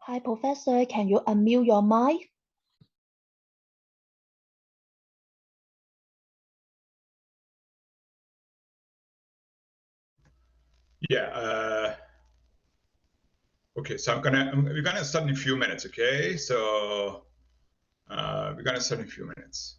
Hi, Professor. Can you unmute your mic? Yeah. Okay. So we're gonna start in a few minutes. Okay. So we're gonna start in a few minutes.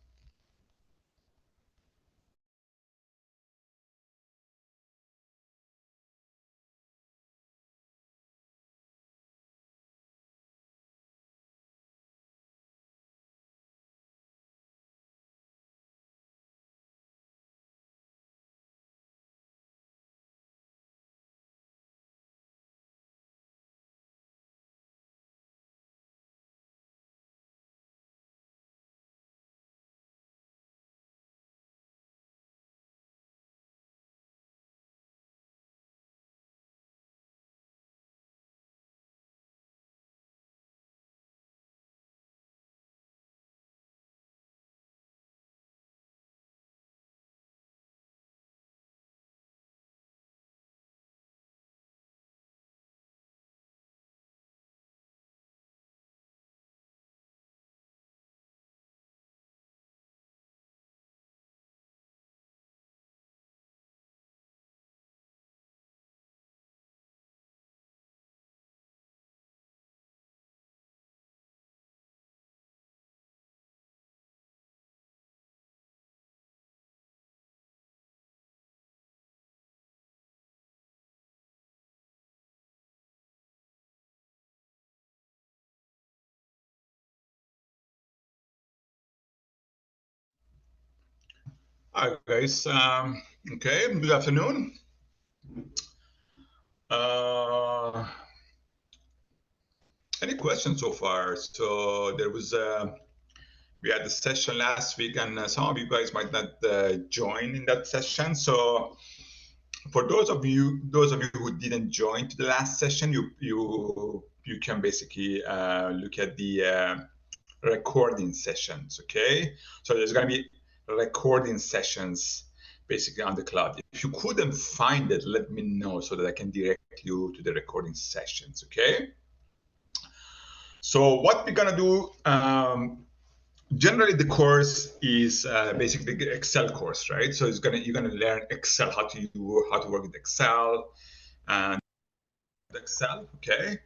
Hi guys. Okay. Good afternoon. Any questions so far? So we had the session last week, and some of you guys might not join in that session. So for those of you who didn't join to the last session, you can basically look at the recording sessions. Okay, so there's going to be recording sessions basically on the cloud. If you couldn't find it, let me know so that I can direct you to the recording sessions. Okay, so what we're gonna do, generally the course is basically the Excel course, right? So you're gonna learn Excel, how to work with Excel and Excel. Okay,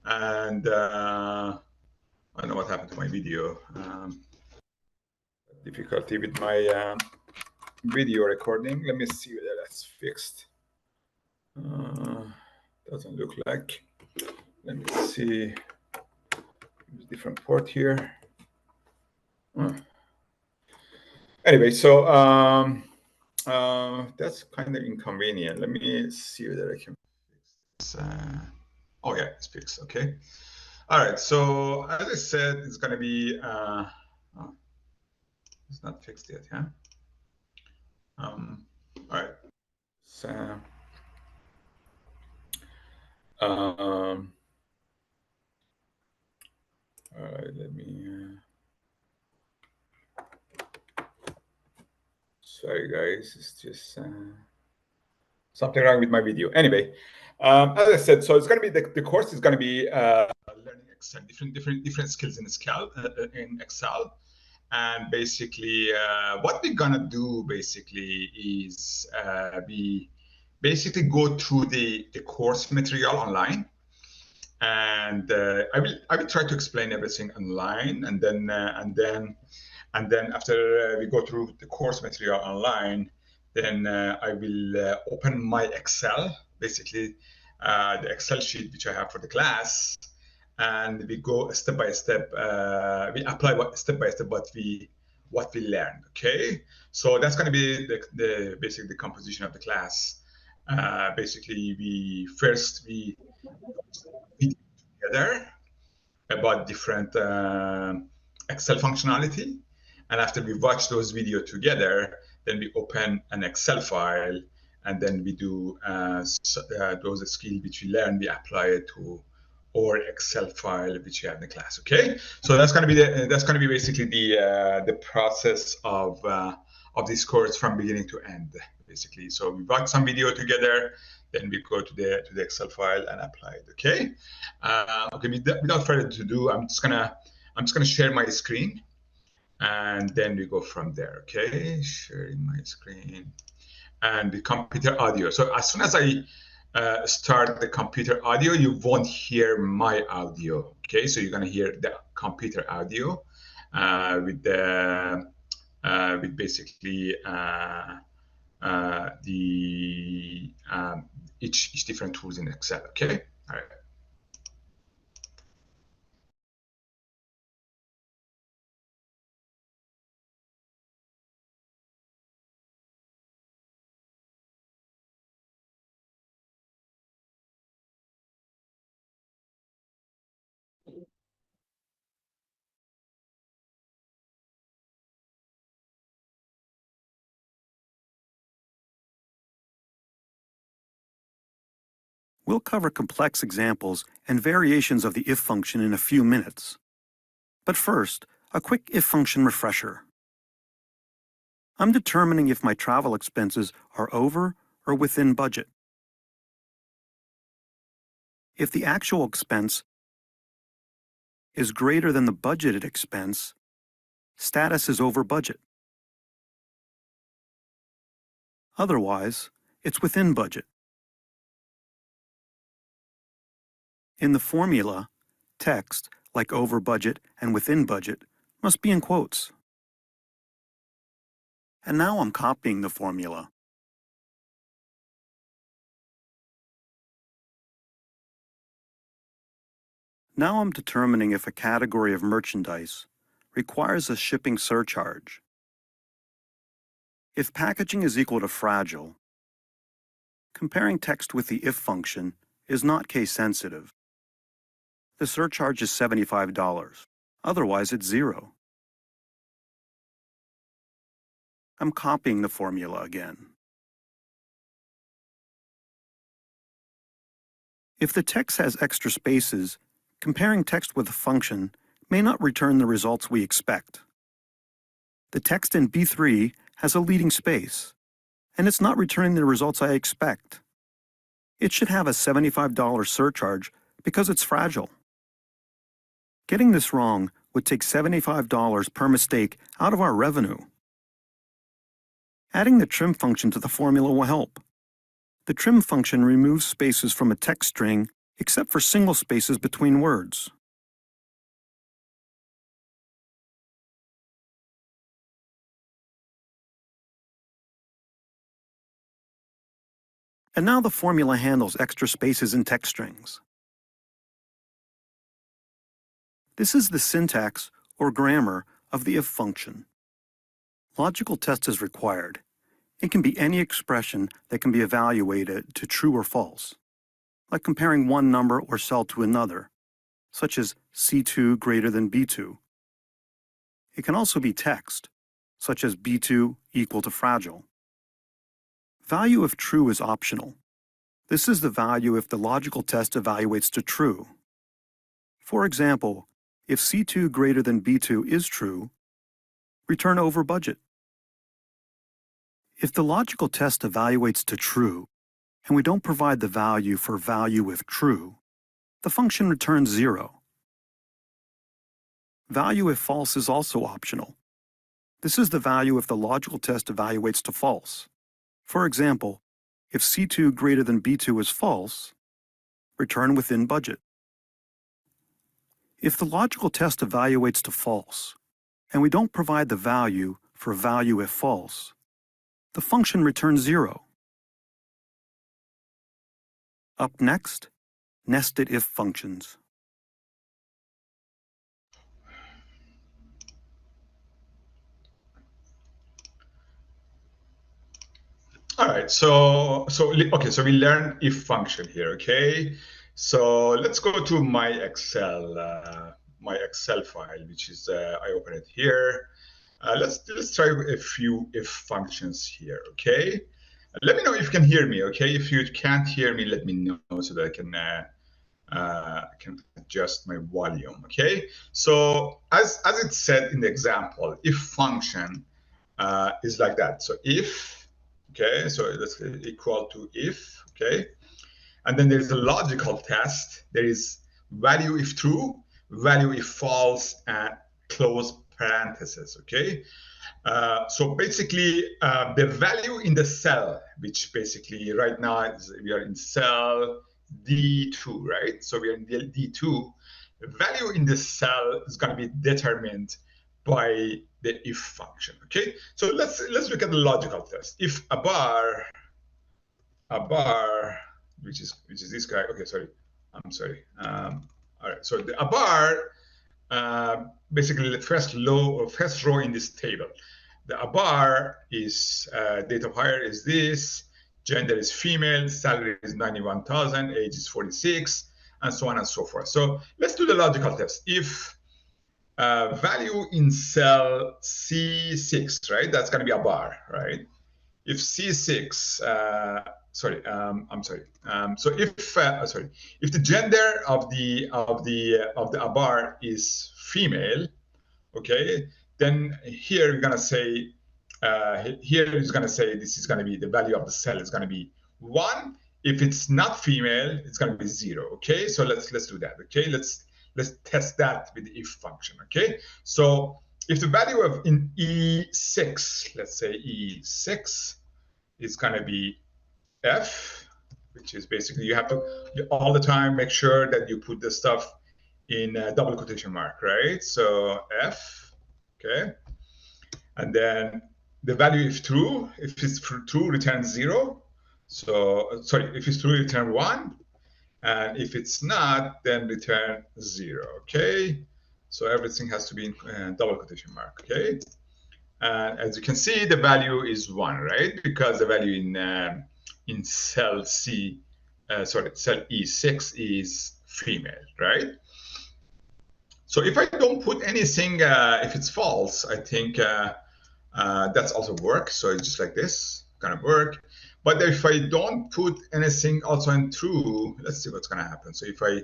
and I don't know what happened to my video. Difficulty with my video recording. Let me see whether that's fixed. Doesn't look like. Let me see. Use different port here. Anyway, so that's kind of inconvenient. Let me see whether I can fix this. Oh yeah, it's fixed. Okay. All right. So as I said, it's going to be. Oh, it's not fixed yet. Yeah. All right. So, all right. Let me. Sorry, guys. It's just something wrong with my video. Anyway, as I said, so it's going to be the course is going to be learning Excel, different skills in Excel, and basically what we're going to do basically is we basically go through the course material online, and I will try to explain everything online, and then after we go through the course material online, then I will open my Excel, basically the Excel sheet which I have for the class, and we go step by step. We apply step by step what we learned. Okay, so that's going to be the basically the composition of the class. Basically, we together about different Excel functionality. And after we watch those videos together, then we open an Excel file, and then we do those skills which we learn, we apply it to our Excel file which we have in the class. Okay, so that's going to be basically the process of this course from beginning to end. basically. So we brought some video together, then we go to the Excel file and apply it. Okay. Okay. Without further ado, I'm just gonna share my screen, and then we go from there. Okay. Sharing my screen and the computer audio. So as soon as I start the computer audio, you won't hear my audio. Okay, so you're gonna hear the computer audio with basically the each different tools in Excel. Okay, all right. We'll cover complex examples and variations of the if function in a few minutes. But first, a quick if function refresher. I'm determining if my travel expenses are over or within budget. If the actual expense is greater than the budgeted expense, status is over budget. Otherwise, it's within budget. In the formula, text, like over budget and within budget, must be in quotes. And now I'm copying the formula. Now I'm determining if a category of merchandise requires a shipping surcharge. If packaging is equal to fragile, comparing text with the if function is not case-sensitive. The surcharge is $75. Otherwise, it's zero. I'm copying the formula again. If the text has extra spaces, comparing text with a function may not return the results we expect. The text in B3 has a leading space, and it's not returning the results I expect. It should have a $75 surcharge because it's fragile. Getting this wrong would take $75 per mistake out of our revenue. Adding the trim function to the formula will help. The trim function removes spaces from a text string except for single spaces between words. And now the formula handles extra spaces in text strings. This is the syntax or grammar of the if function. Logical test is required. It can be any expression that can be evaluated to true or false, like comparing one number or cell to another, such as C2 greater than B2. It can also be text, such as B2 equal to fragile. Value if true is optional. This is the value if the logical test evaluates to true. For example, if C2 greater than B2 is true, return over budget. If the logical test evaluates to true, and we don't provide the value for value if true, the function returns 0. Value if false is also optional. This is the value if the logical test evaluates to false. For example, if C2 greater than B2 is false, return within budget. If the logical test evaluates to false, and we don't provide the value for value if false, the function returns 0. Up next, nested if functions. All right, so we learned if function here. Okay, so let's go to my Excel file, which is I open it here. Let's try a few if functions here. Okay, let me know if you can hear me. Okay, if you can't hear me, let me know so that I can adjust my volume. Okay, so as it said in the example, if function is like that. So if Okay, so that's equal to if. Okay, and then there's a logical test. There is value if true, value if false, and close parentheses. Okay, so basically the value in the cell, which basically right now we are in cell D2, right? So we are in D2. The value in this cell is going to be determined by the if function. Okay, so let's look at the logical test. If a bar, which is this guy. Okay, sorry, I'm sorry. All right, so a bar, basically the first row in this table. The bar is date of hire is this, gender is female, salary is 91,000, age is 46, and so on and so forth. So let's do the logical test. If value in cell C6, right? That's going to be a bar, right? If C6, I'm sorry. So if if the gender of the bar is female, okay, then here we're gonna say this is gonna be the value of the cell is gonna be 1. If it's not female, it's gonna be 0. Okay, so let's do that. Okay, let's test that with the if function. Okay, so if the value of in E6, let's say E6 is gonna be F, which is basically you have to all the time make sure that you put the stuff in a double quotation mark, right? So F, okay, and then the value if true, if it's true, return 0. So sorry, if it's true, return 1, and if it's not, then return 0. Okay, so everything has to be in double quotation mark. Okay, and as you can see, the value is 1, right? Because the value in cell C, cell E6 is female, right? So if I don't put anything, if it's false, I think that's also work. So it's just like this, gonna work. But if I don't put anything also in true, let's see what's gonna happen. So if I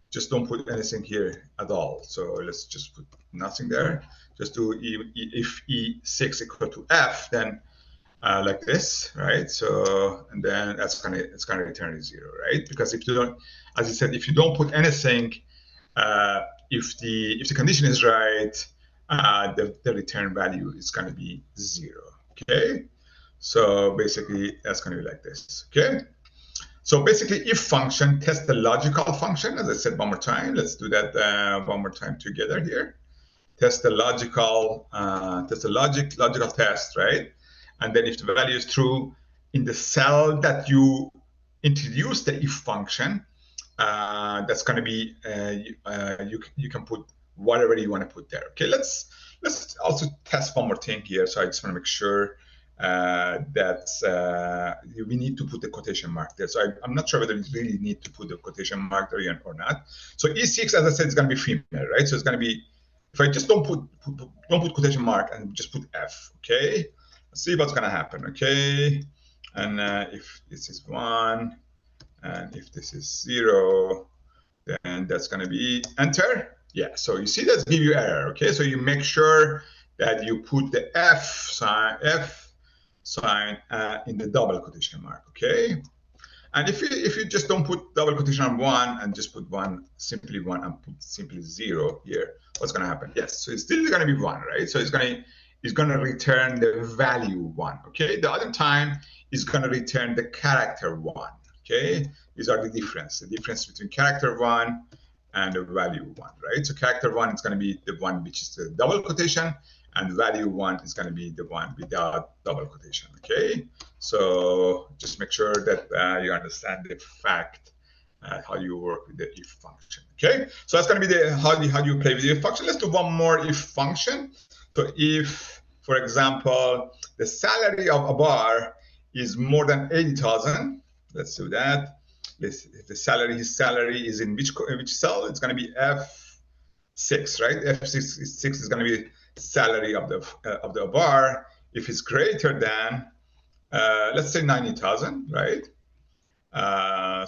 just don't put anything here at all, so let's just put nothing there. Just do if E6 equal to F, then like this, right? So and then it's gonna return 0, right? Because if you don't, as I said, if you don't put anything, if the condition is right, the return value is going to be 0. Okay, so basically that's going to be like this. Okay, so basically if function tests the logical function. As I said one more time, let's do that one more time together here. Test the logical logical test, right? And then if the value is true in the cell that you introduce the if function, that's going to be you can put whatever you want to put there. Okay, let's also test one more thing here. So I just want to make sure that we need to put the quotation mark there. So I'm not sure whether we really need to put the quotation mark there or not. So E6, as I said, is going to be female, right? So it's going to be, if I just don't put quotation mark and just put F. Okay, let's see what's going to happen. Okay, and if this is 1. And if this is 0, then that's going to be enter. Yeah, so you see that's give you error. Okay, so you make sure that you put the F sign in the double quotation mark. Okay, and if you just don't put double quotation on 1 and just put 1, simply 1, and put simply 0 here, what's going to happen? Yes, so it's still going to be 1, right? So it's going to return the value 1. Okay, the other time is going to return the character 1. Okay, these are the difference between character 1 and the value 1, right? So character 1 is going to be the one which is the double quotation, and value 1 is going to be the one without double quotation. Okay, so just make sure that you understand the fact how you work with the if function. Okay, so that's going to be the how you play with the if function. Let's do one more if function. So if, for example, the salary of a bar is more than 80,000. Let's do that. If his salary is in which cell? It's going to be F6, right? F6 is going to be salary of the bar. If it's greater than, let's say 90,000, right?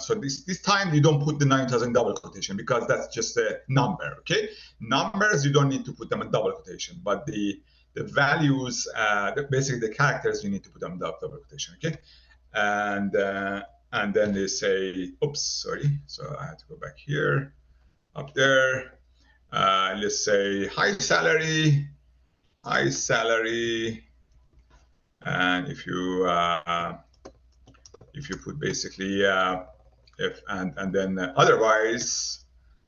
So this time you don't put the 90,000 double quotation because that's just a number. Okay, numbers you don't need to put them in double quotation, but the the values, basically the characters, you need to put them double quotation, okay? And then they say, oops, sorry. So I have to go back here, up there. Let's say high salary, and if you put basically if and then otherwise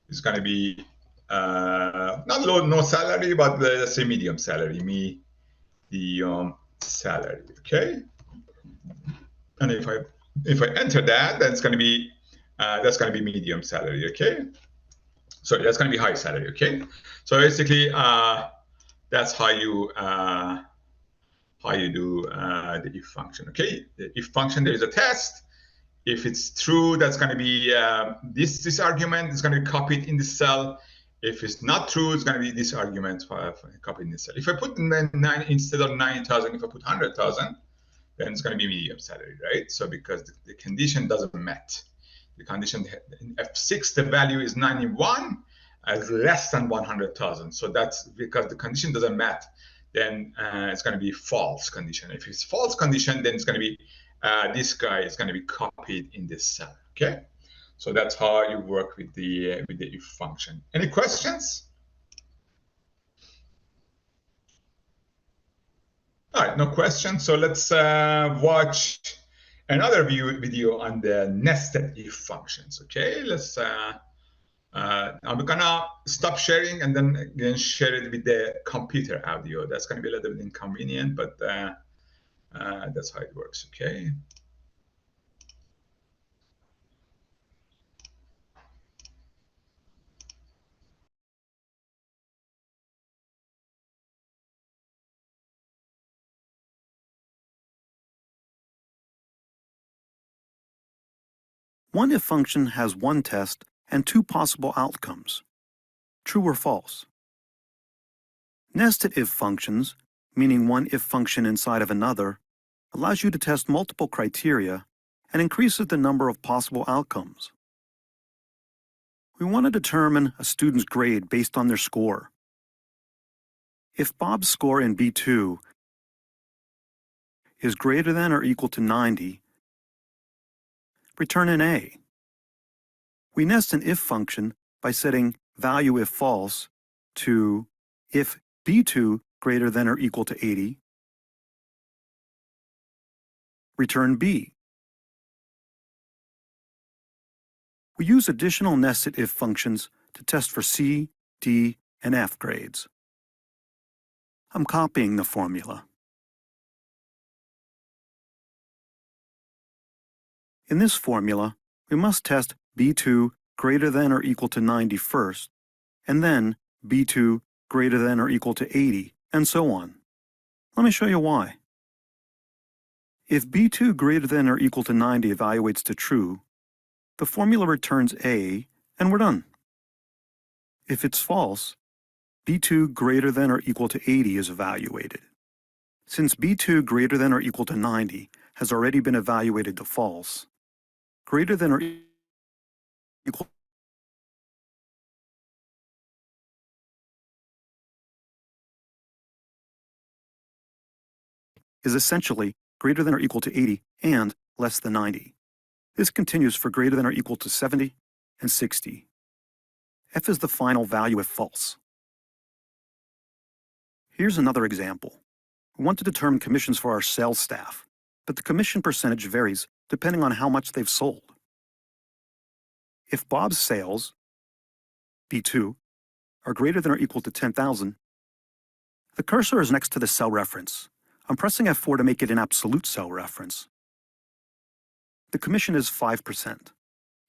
it's going to be not low, no salary, but let's say medium salary, medium salary, okay? And if I enter that, then it's going to be that's going to be medium salary, okay? So that's going to be high salary, okay? So basically, that's how you do the if function, okay? The if function, there is a test. If it's true, that's going to be this argument is going to be copied in the cell. If it's not true, it's going to be this argument copied in the cell. If I put 9 instead of 9,000, if I put 100,000, then it's going to be medium salary, right? So because the condition doesn't met. The condition in F6, the value is 91 as less than 100,000. So that's because the condition doesn't met, then it's going to be false condition. If it's false condition, then it's going to be this guy is going to be copied in this cell, okay? So that's how you work with the if function. Any questions? All right, no questions. So let's watch another video on the nested if functions. Okay, let's. I'm gonna stop sharing and then again share it with the computer audio. That's gonna be a little bit inconvenient, but that's how it works. Okay. One if function has one test and two possible outcomes, true or false. Nested if functions, meaning one if function inside of another, allows you to test multiple criteria and increases the number of possible outcomes. We want to determine a student's grade based on their score. If Bob's score in B2 is greater than or equal to 90, return an A. We nest an if function by setting value if false to if B2 greater than or equal to 80, return B. We use additional nested if functions to test for C, D, and F grades. I'm copying the formula. In this formula, we must test B2 greater than or equal to 90 first, and then B2 greater than or equal to 80, and so on. Let me show you why. If B2 greater than or equal to 90 evaluates to true, the formula returns A, and we're done. If it's false, B2 greater than or equal to 80 is evaluated. Since B2 greater than or equal to 90 has already been evaluated to false, greater than or equal is essentially greater than or equal to 80 and less than 90. This continues for greater than or equal to 70 and 60. F is the final value if false. Here's another example. We want to determine commissions for our sales staff, but the commission percentage varies depending on how much they've sold. If Bob's sales, B2, are greater than or equal to 10,000, the cursor is next to the cell reference. I'm pressing F4 to make it an absolute cell reference. The commission is 5%.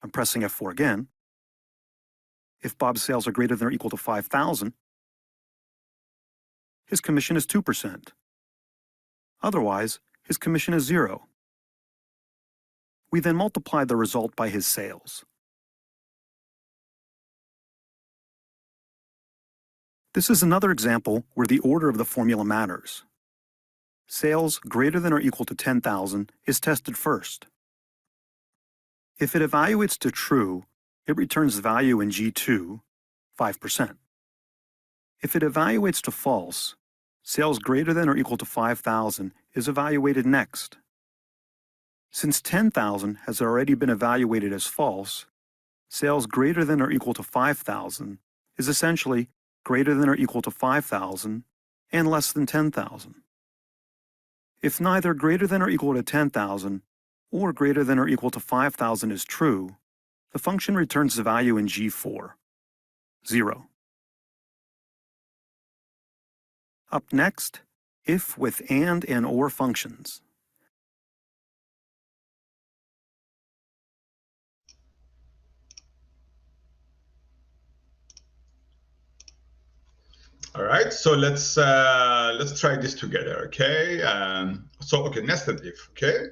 I'm pressing F4 again. If Bob's sales are greater than or equal to 5,000, his commission is 2%. Otherwise, his commission is 0. We then multiply the result by his sales. This is another example where the order of the formula matters. Sales greater than or equal to 10,000 is tested first. If it evaluates to true, it returns the value in G2, 5%. If it evaluates to false, Sales greater than or equal to 5,000 is evaluated next. Since 10,000 has already been evaluated as false, sales greater than or equal to 5,000 is essentially greater than or equal to 5,000 and less than 10,000. If neither greater than or equal to 10,000 or greater than or equal to 5,000 is true, the function returns the value in G4, 0. Up next, if with and or functions. All right, so let's try this together, okay? Okay, nested if, okay?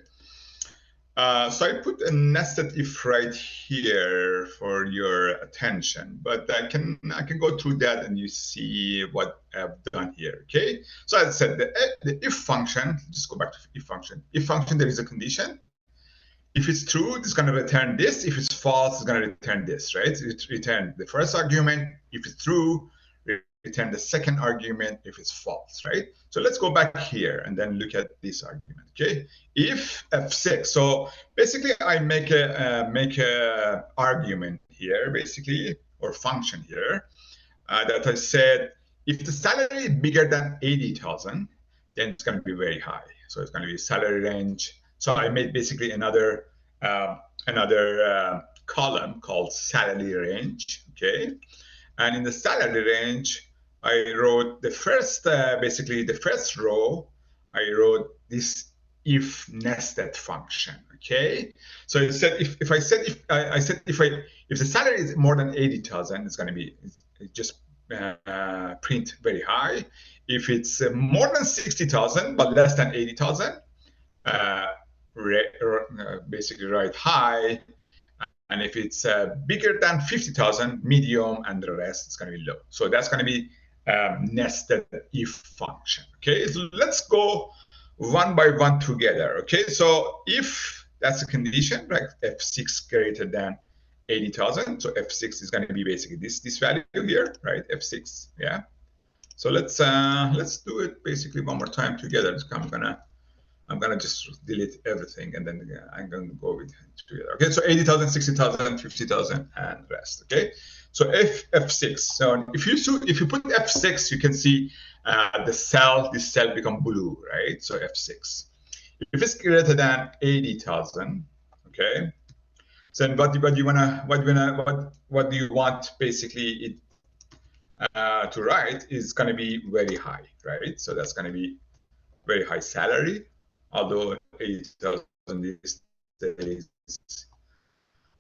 So I put a nested if right here for your attention, but I can go through that and you see what I've done here, okay? So as I said, the if function, just go back to if function. If function, there is a condition. If it's true, it's going to return this. If it's false, it's going to return this, right? It return the first argument. If it's true, return the second argument if it's false, right? So let's go back here and then look at this argument, okay? If F6, so basically I make a argument here, basically, or function here, that I said, if the salary is bigger than 80,000, then it's going to be very high. So it's going to be salary range. So I made basically another column called salary range, okay? And in the salary range, I wrote the first, basically the first row, I wrote this if nested function, okay? So it said if the salary is more than 80,000, it's going to be just print very high. If it's more than 60,000 but less than 80,000, basically write high. And if it's bigger than 50,000, medium, and the rest is going to be low. So that's going to be nested if function. Okay, so let's go one by one together. Okay, so if that's a condition, right? F6 greater than 80,000. So F6 is going to be basically this value here, right? F6, yeah. So let's do it basically one more time together. I'm gonna just delete everything and then I'm gonna go with together. Okay, so 80,000, 60,000, 50,000, and rest. Okay, so F6. So if you put F6, you can see this cell become blue, right? So F6. If it's greater than 80,000, okay. So then what do you want basically it to write is going to be very high, right? So that's going to be very high salary. Although 80,000 these days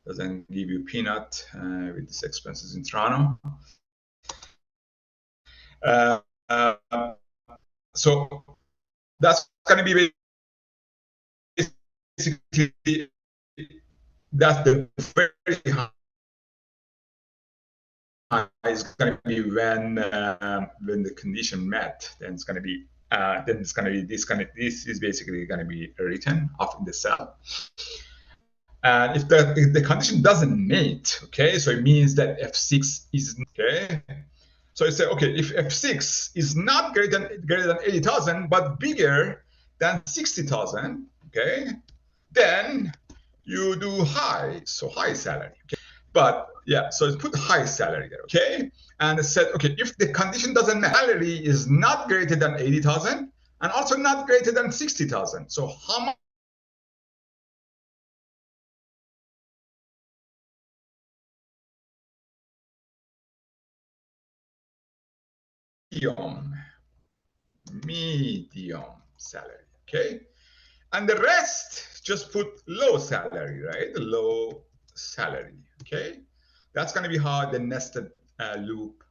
doesn't give you peanut with these expenses in Toronto. So that's going to be basically that's the very high is going to be when the condition met. Then it's going to be this is basically going to be written off in the cell. And if the condition doesn't meet, okay, so it means that F6 is okay. So you say, okay, if F6 is not greater than 80,000 but bigger than 60,000, okay, then you do high, so high salary. Okay? But yeah, so put high salary there, okay? And it said, okay, if the condition doesn't match, salary is not greater than 80,000 and also not greater than 60,000. So how much? Medium salary, okay? And the rest, just put low salary, right? The low salary, okay? That's going to be how the nested loop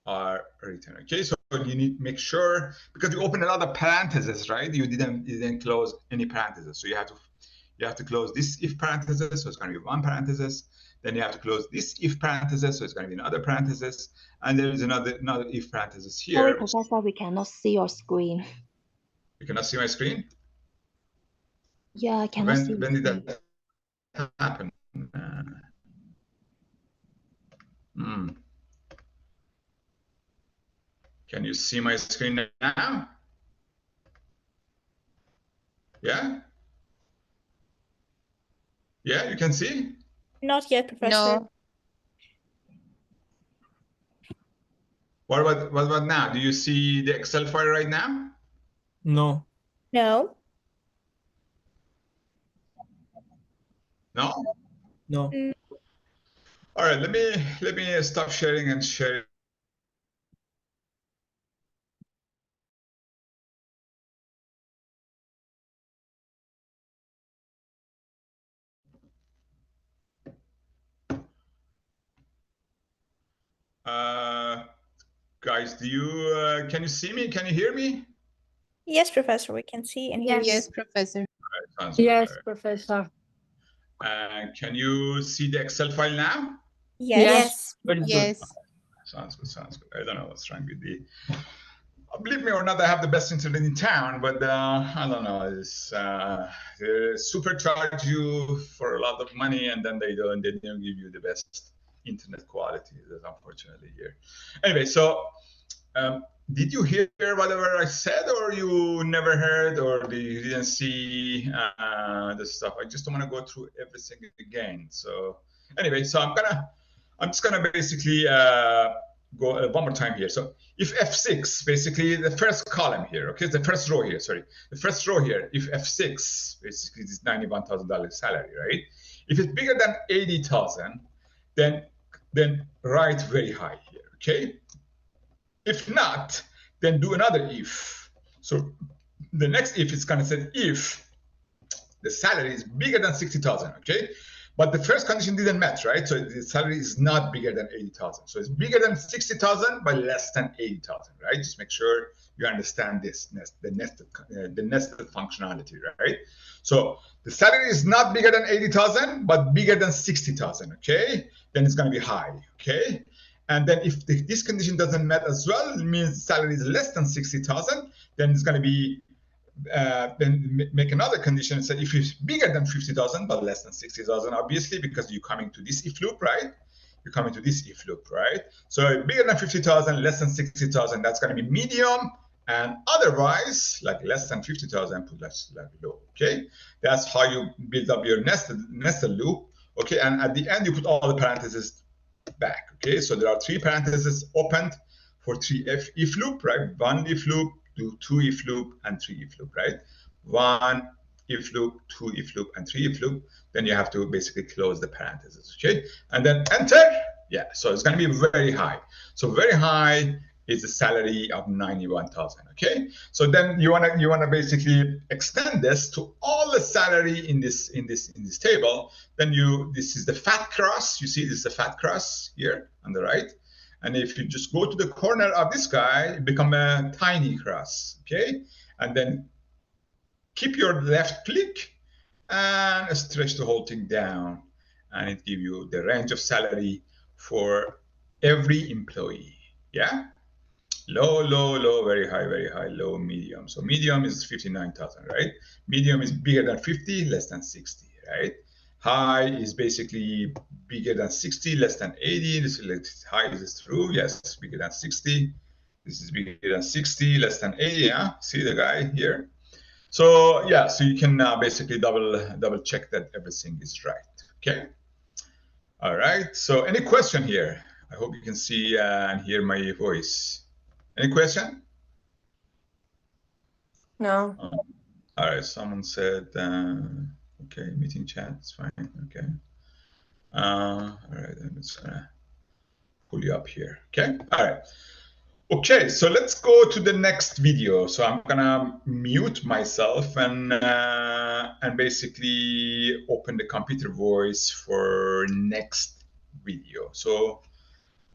are written, okay? So you need to make sure, because you open a lot of parentheses, right? You didn't close any parentheses, so you have to close this if parenthesis, so it's going to be one parenthesis. Then you have to close this if parenthesis, so it's going to be another parenthesis, and there is another if parenthesis here. Sorry, Professor, we cannot see your screen. You cannot see my screen? Yeah, I cannot see. When did that happen? Can you see my screen now? Yeah? Yeah, you can see? Not yet, Professor. No. What about now? Do you see the Excel file right now? No. No. No? No. Mm. All right, let me stop sharing and share. Guys, can you see me? Can you hear me? Yes, Professor, we can see and hear you. Yes, Professor. Sounds good. Yes, All right. Professor. Can you see the Excel file now? Yes. Very good. Yes. Sounds good. Sounds good. I don't know what's wrong with believe me or not, I have the best internet in town, but I don't know. They supercharge you for a lot of money, and then they don't give you the best internet quality. That's unfortunately here. Anyway, so did you hear whatever I said, or you never heard, or you didn't see the stuff? I just don't want to go through everything again. So anyway, so I'm just gonna basically go one more time here. So if F6, basically the first column here, okay, the first row here, sorry, the first row here, if F6 basically is $91,000 salary, right? If it's bigger than 80,000, then write very high here, okay? If not, then do another if. So the next if is going to say if the salary is bigger than 60,000, okay? But the first condition didn't match, right? So the salary is not bigger than 80,000. So it's bigger than 60,000, but less than 80,000, right? Just make sure you understand this, the nested functionality, right? So the salary is not bigger than 80,000, but bigger than 60,000, okay? Then it's going to be high, okay? And then if this condition doesn't met as well, it means salary is less than 60,000, then it's going to be then make another condition and say if it's bigger than 50,000 but less than 60,000, obviously, because you're coming to this if loop, right? You're coming to this if loop, right? So bigger than 50,000, less than 60,000, that's going to be medium, and otherwise, like less than 50,000, put less like low. Okay, that's how you build up your nested loop. Okay, and at the end you put all the parentheses back. Okay, so there are three parentheses opened for three if loop, right? One if loop, two if loop, and three if loop, right? One if loop, two if loop, and three if loop. Then you have to basically close the parentheses, okay? And then enter. Yeah, so it's going to be very high. So very high is the salary of 91,000. Okay, so then you wanna basically extend this to all the salary in this table. Then this is the fat cross. You see, this is the fat cross here on the right. And if you just go to the corner of this guy, it become a tiny cross. Okay, and then keep your left click and stretch the whole thing down, and it give you the range of salary for every employee. Yeah. Low, low, low, very high, low, medium. So medium is 59,000, right? Medium is bigger than 50, less than 60, right? High is basically bigger than 60, less than 80. This is high is true, yes, bigger than 60. This is bigger than 60, less than 80, yeah? See the guy here? So yeah, so you can now basically double check that everything is right, okay? All right, so any question here? I hope you can see and hear my voice. Any question? No. All right, someone said, okay, meeting chat, it's fine, okay. All right, I'm just gonna pull you up here, okay? All right. Okay, so let's go to the next video. So I'm gonna mute myself and basically open the computer voice for next video. So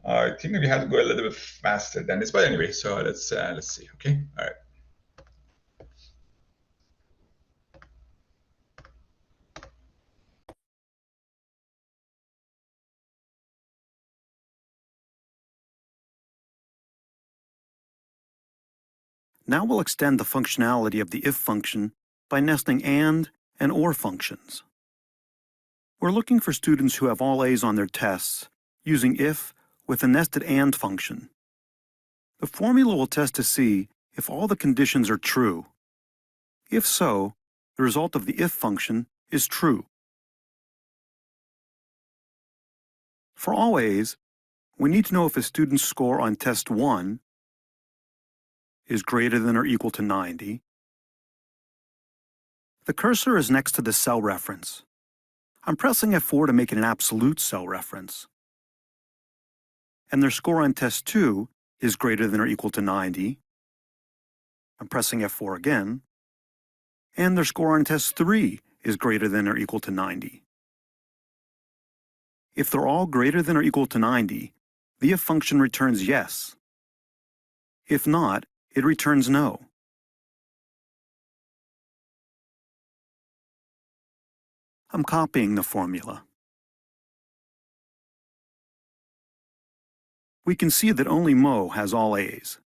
I think we have to go a little bit faster than this, but anyway, so let's see, okay? All right. Now we'll extend the functionality of the if function by nesting and or functions. We're looking for students who have all A's on their tests using if with a nested and function. The formula will test to see if all the conditions are true. If so, the result of the if function is true. For all A's, we need to know if a student's score on test 1 is greater than or equal to 90. The cursor is next to the cell reference. I'm pressing F4 to make it an absolute cell reference. And their score on test 2 is greater than or equal to 90. I'm pressing F4 again. And their score on test 3 is greater than or equal to 90. If they're all greater than or equal to 90, the if function returns yes. If not, it returns no. I'm copying the formula. We can see that only Mo has all A's.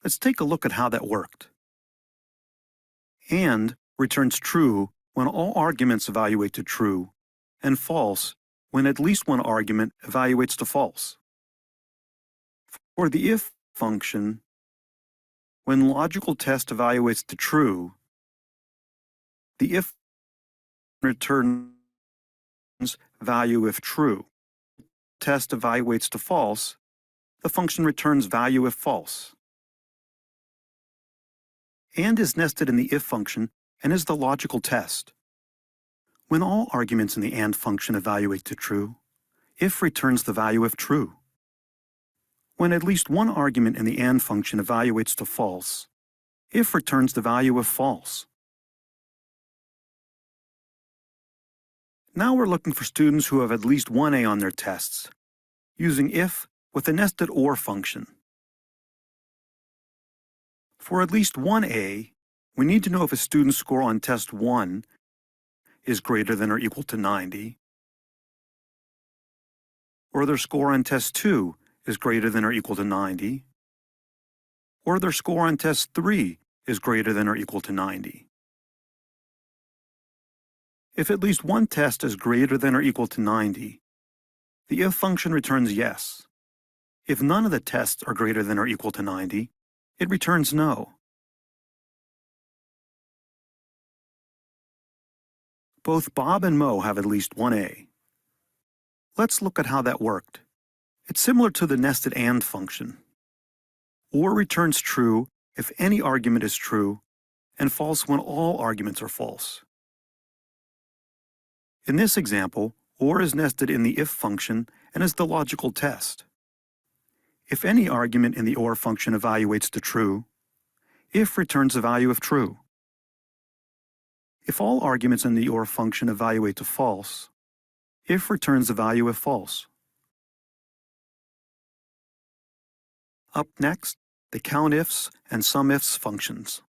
Let's take a look at how that worked. And returns true when all arguments evaluate to true, and false when at least one argument evaluates to false. For the if function, when logical test evaluates to true, the if returns value if true. Test evaluates to false, the function returns value if false. And is nested in the if function and is the logical test. When all arguments in the and function evaluate to true, if returns the value if true. When at least one argument in the and function evaluates to false, if returns the value of false. Now we're looking for students who have at least one A on their tests, using if with a nested OR function. For at least one A, we need to know if a student's score on test 1 is greater than or equal to 90, or their score on test 2 is greater than or equal to 90, or their score on test 3 is greater than or equal to 90. If at least one test is greater than or equal to 90, the if function returns yes. If none of the tests are greater than or equal to 90, it returns no. Both Bob and Mo have at least one A. Let's look at how that worked. It's similar to the nested AND function. OR returns true if any argument is true, and false when all arguments are false. In this example, OR is nested in the if function and is the logical test. If any argument in the OR function evaluates to true, if returns the value of true. If all arguments in the OR function evaluate to false, if returns the value of false. Up next, the COUNTIFs and SUMIFs functions.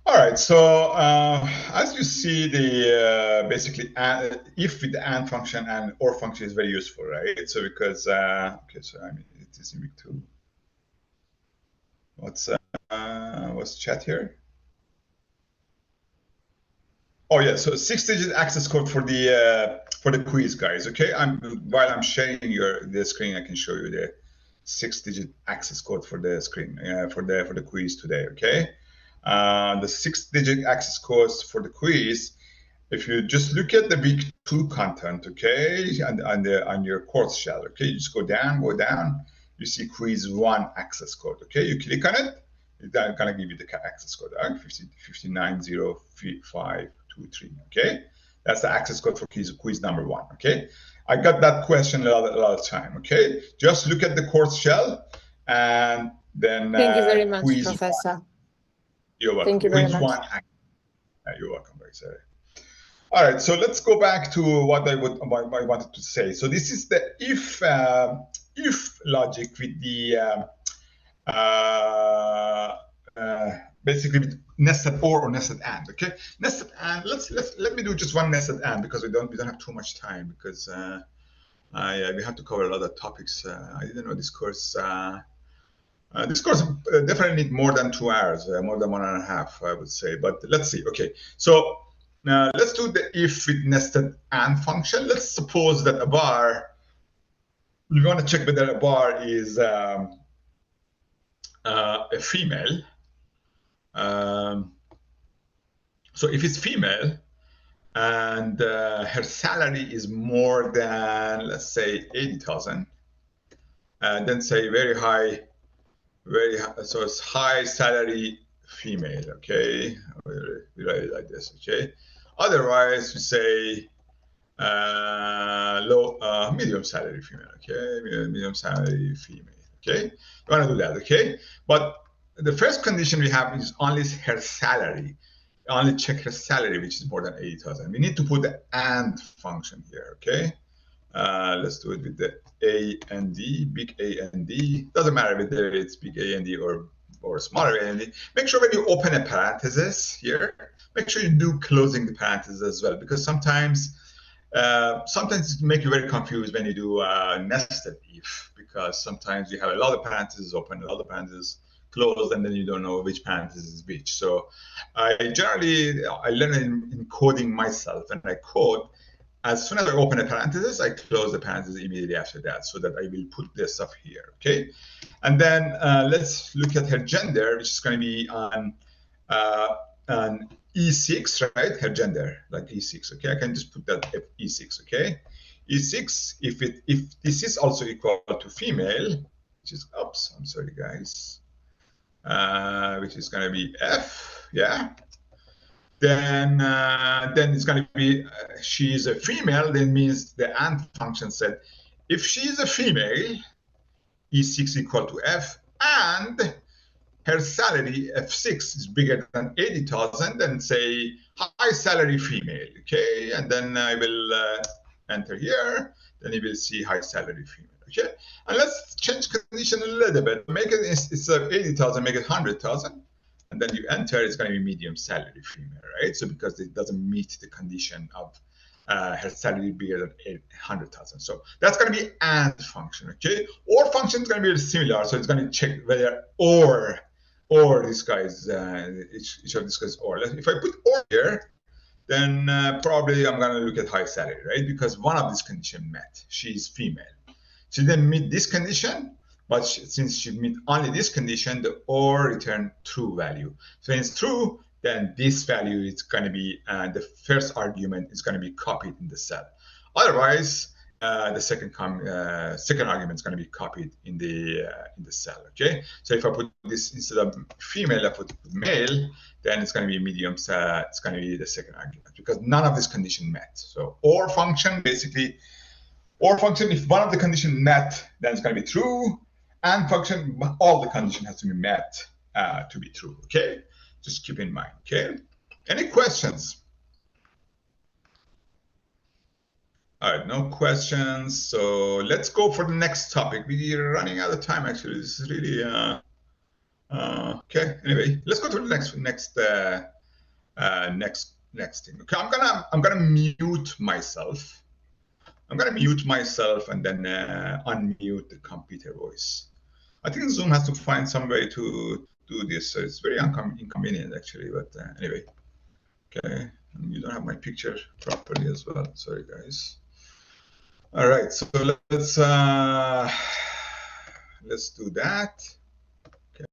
All right, so as you see, the basically if with the AND function and OR function is very useful, right? So because okay, so I mean it is in week 2. What's chat here? Oh yeah, so 6-digit access code for the quiz, guys. Okay, while I'm sharing the screen, I can show you the 6-digit access code for the screen for the quiz today. Okay. The 6-digit access codes for the quiz, if you just look at the week 2 content, okay, on your course shell, okay, you just go down, you see quiz 1 access code, okay, you click on it, it's gonna give you the access code, 5905523, okay, that's the access code for quiz number 1, okay. I got that question a lot of time, okay. Just look at the course shell and then thank you very much, quiz Professor. 1. You're welcome. Thank you very much. You're welcome, very sorry. All right, so let's go back to what I wanted to say. So this is the if logic with the basically with nested or nested and. Okay, nested and. Let me do just one nested and because we don't have too much time because we have to cover a lot of topics. I didn't know this course This course definitely need more than 2 hours, more than 1.5, I would say. But let's see. Okay, so now let's do the if with nested and function. Let's suppose that a bar. We want to check whether a bar is a female. So if it's female and her salary is more than, let's say, 80,000, then say very high, so it's high salary female, okay? We write it like this, okay? Otherwise, we say medium salary female, okay? Medium salary female, okay? We want to do that, okay? But the first condition we have is only her salary. Only check her salary, which is more than 80,000. We need to put the AND function here, okay? Let's do it with the A and D, big A and D. Doesn't matter whether it's big A and D or smaller A and D. Make sure when you open a parenthesis here, make sure you do closing the parenthesis as well, because sometimes it make you very confused when you do nested if, because sometimes you have a lot of parentheses open, a lot of parentheses closed, and then you don't know which parenthesis is which. So I learn in coding myself, and I code. As soon as I open a parenthesis, I close the parenthesis immediately after that, so that I will put this stuff here, okay? And then let's look at her gender, which is going to be on E6, right? Her gender, like E6, okay? I can just put that E6, okay? E6, if this is also equal to female, which is, oops, I'm sorry, guys, which is going to be F, yeah? Then it's going to be she is a female. Then means the AND function said if she is a female, E6 equal to F, and her salary F6 is bigger than 80,000, then say high salary female, okay? And then I will enter here. Then you will see high salary female, okay? And let's change condition a little bit. Make it it's 80,000, make it 100,000. And then you enter, it's going to be medium salary female, right? So because it doesn't meet the condition of her salary bigger than 100,000. So that's going to be AND function, okay? OR function is going to be similar. So it's going to check whether or this guy is, each of these guys OR. If I put OR here, then probably I'm going to look at high salary, right? Because one of these conditions met. She is female. She didn't meet this condition, but since she meet only this condition, the OR return true value. So when it's true, then this value is going to be, the first argument is going to be copied in the cell. Otherwise, the second argument is going to be copied in the cell, okay? So if I put this instead of female, I put male, then it's going to be medium, it's going to be the second argument, because none of this condition met. So OR function, basically, OR function, if one of the conditions met, then it's going to be true. AND function, all the condition has to be met to be true, okay? Just keep in mind, okay? Any questions? All right, no questions. So let's go for the next topic. We're running out of time, actually. This is really, okay. Anyway, let's go to the next thing. Okay, I'm gonna mute myself. I'm going to mute myself and then unmute the computer voice. I think Zoom has to find some way to do this. So it's very inconvenient, actually. But anyway, okay. And you don't have my picture properly as well. Sorry, guys. All right. So let's do that. Okay.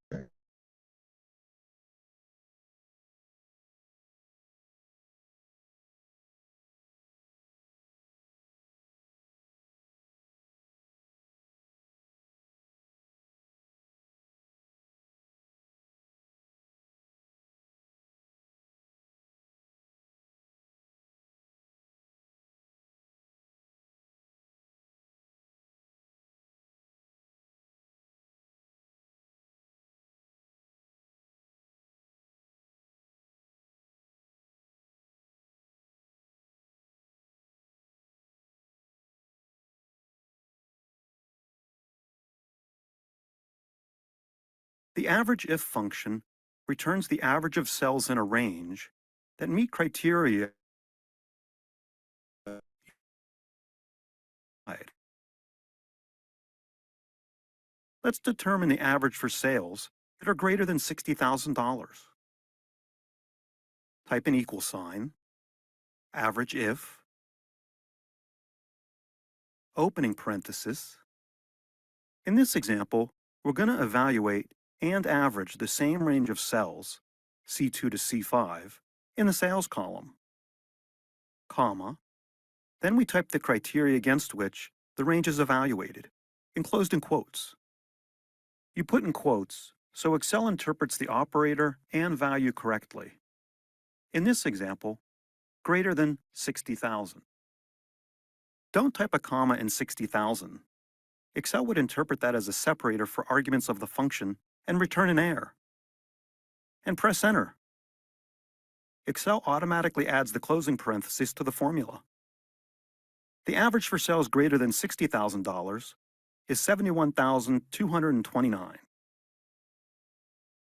The average if function returns the average of cells in a range that meet criteria. Let's determine the average for sales that are greater than $60,000. Type an equal sign, average if, opening parenthesis. In this example, we're going to evaluate and average the same range of cells, C2 to C5, in the sales column, comma. Then we type the criteria against which the range is evaluated, enclosed in quotes. You put in quotes so Excel interprets the operator and value correctly. In this example, greater than 60,000. Don't type a comma in 60,000. Excel would interpret that as a separator for arguments of the function and return an error. And press enter. Excel automatically adds the closing parenthesis to the formula. The average for sales greater than $60,000 is $71,229.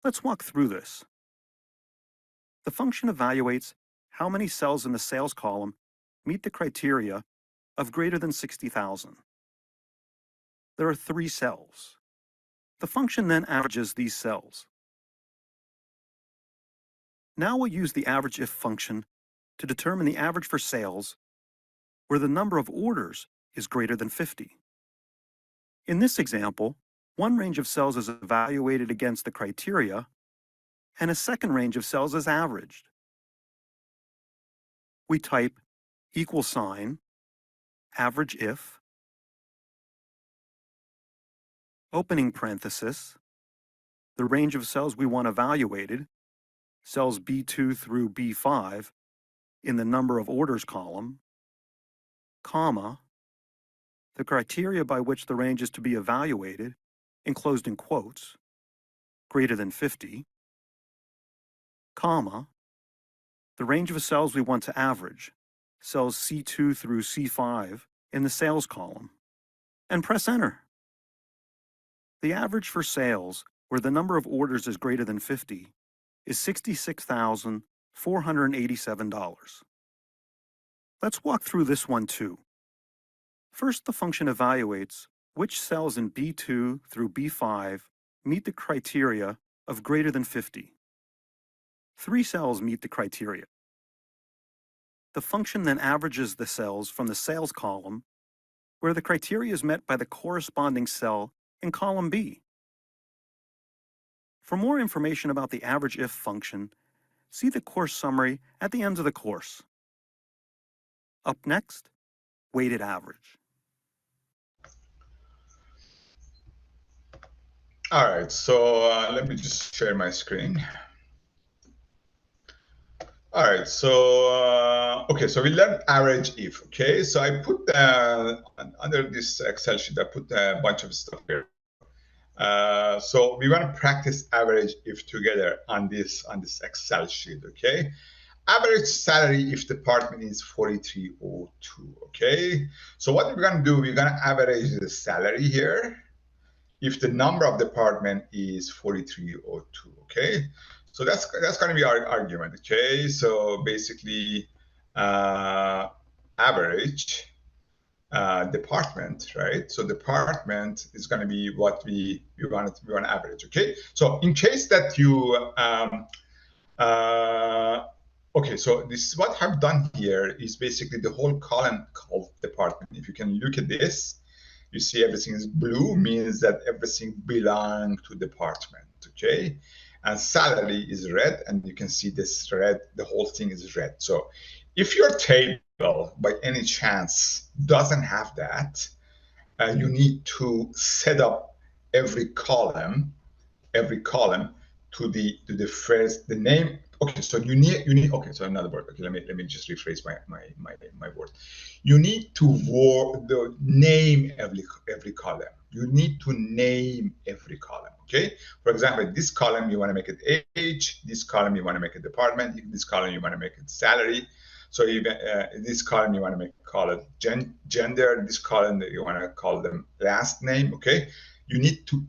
Let's walk through this. The function evaluates how many cells in the sales column meet the criteria of greater than 60,000. There are 3 cells. The function then averages these cells. Now we'll use the average if function to determine the average for sales where the number of orders is greater than 50. In this example, one range of cells is evaluated against the criteria, and a second range of cells is averaged. We type equal sign, average if, opening parenthesis, the range of cells we want evaluated, cells B2 through B5, in the number of orders column, comma, the criteria by which the range is to be evaluated, enclosed in quotes, greater than 50, comma, the range of cells we want to average, cells C2 through C5 in the sales column, and press enter. The average for sales where the number of orders is greater than 50 is $66,487. Let's walk through this one too. First, the function evaluates which cells in B2 through B5 meet the criteria of greater than 50. 3 cells meet the criteria. The function then averages the cells from the sales column where the criteria is met by the corresponding cell in column B. For more information about the average if function, see the course summary at the end of the course. Up next, weighted average. All right, so let me just share my screen. All right, so okay, so we learned average if. Okay, so I put under this Excel sheet, I put a bunch of stuff here. So we want to practice average if together on this Excel sheet. Okay, average salary if department is 4302. Okay, so what we're going to do, we're going to average the salary here if the number of department is 4302. Okay, so that's going to be our argument. Okay, so basically average department, right? So department is going to be what we want to average. Okay, so in case that you okay, so this is what I've done here is basically the whole column called department. If you can look at this, you see everything is blue, means that everything belongs to department. Okay, and salary is red, and you can see this red, the whole thing is red. So if your table by any chance doesn't have that, you need to set up every column to the first, the name. Okay, so you need okay, so another word. Okay, let me just rephrase my word. You need to name every column. You need to name every column. Okay, for example, this column you want to make it age, this column you want to make it department, this column you want to make it salary. So even this column you want to call it gender, this column that you want to call them last name. Okay, you need to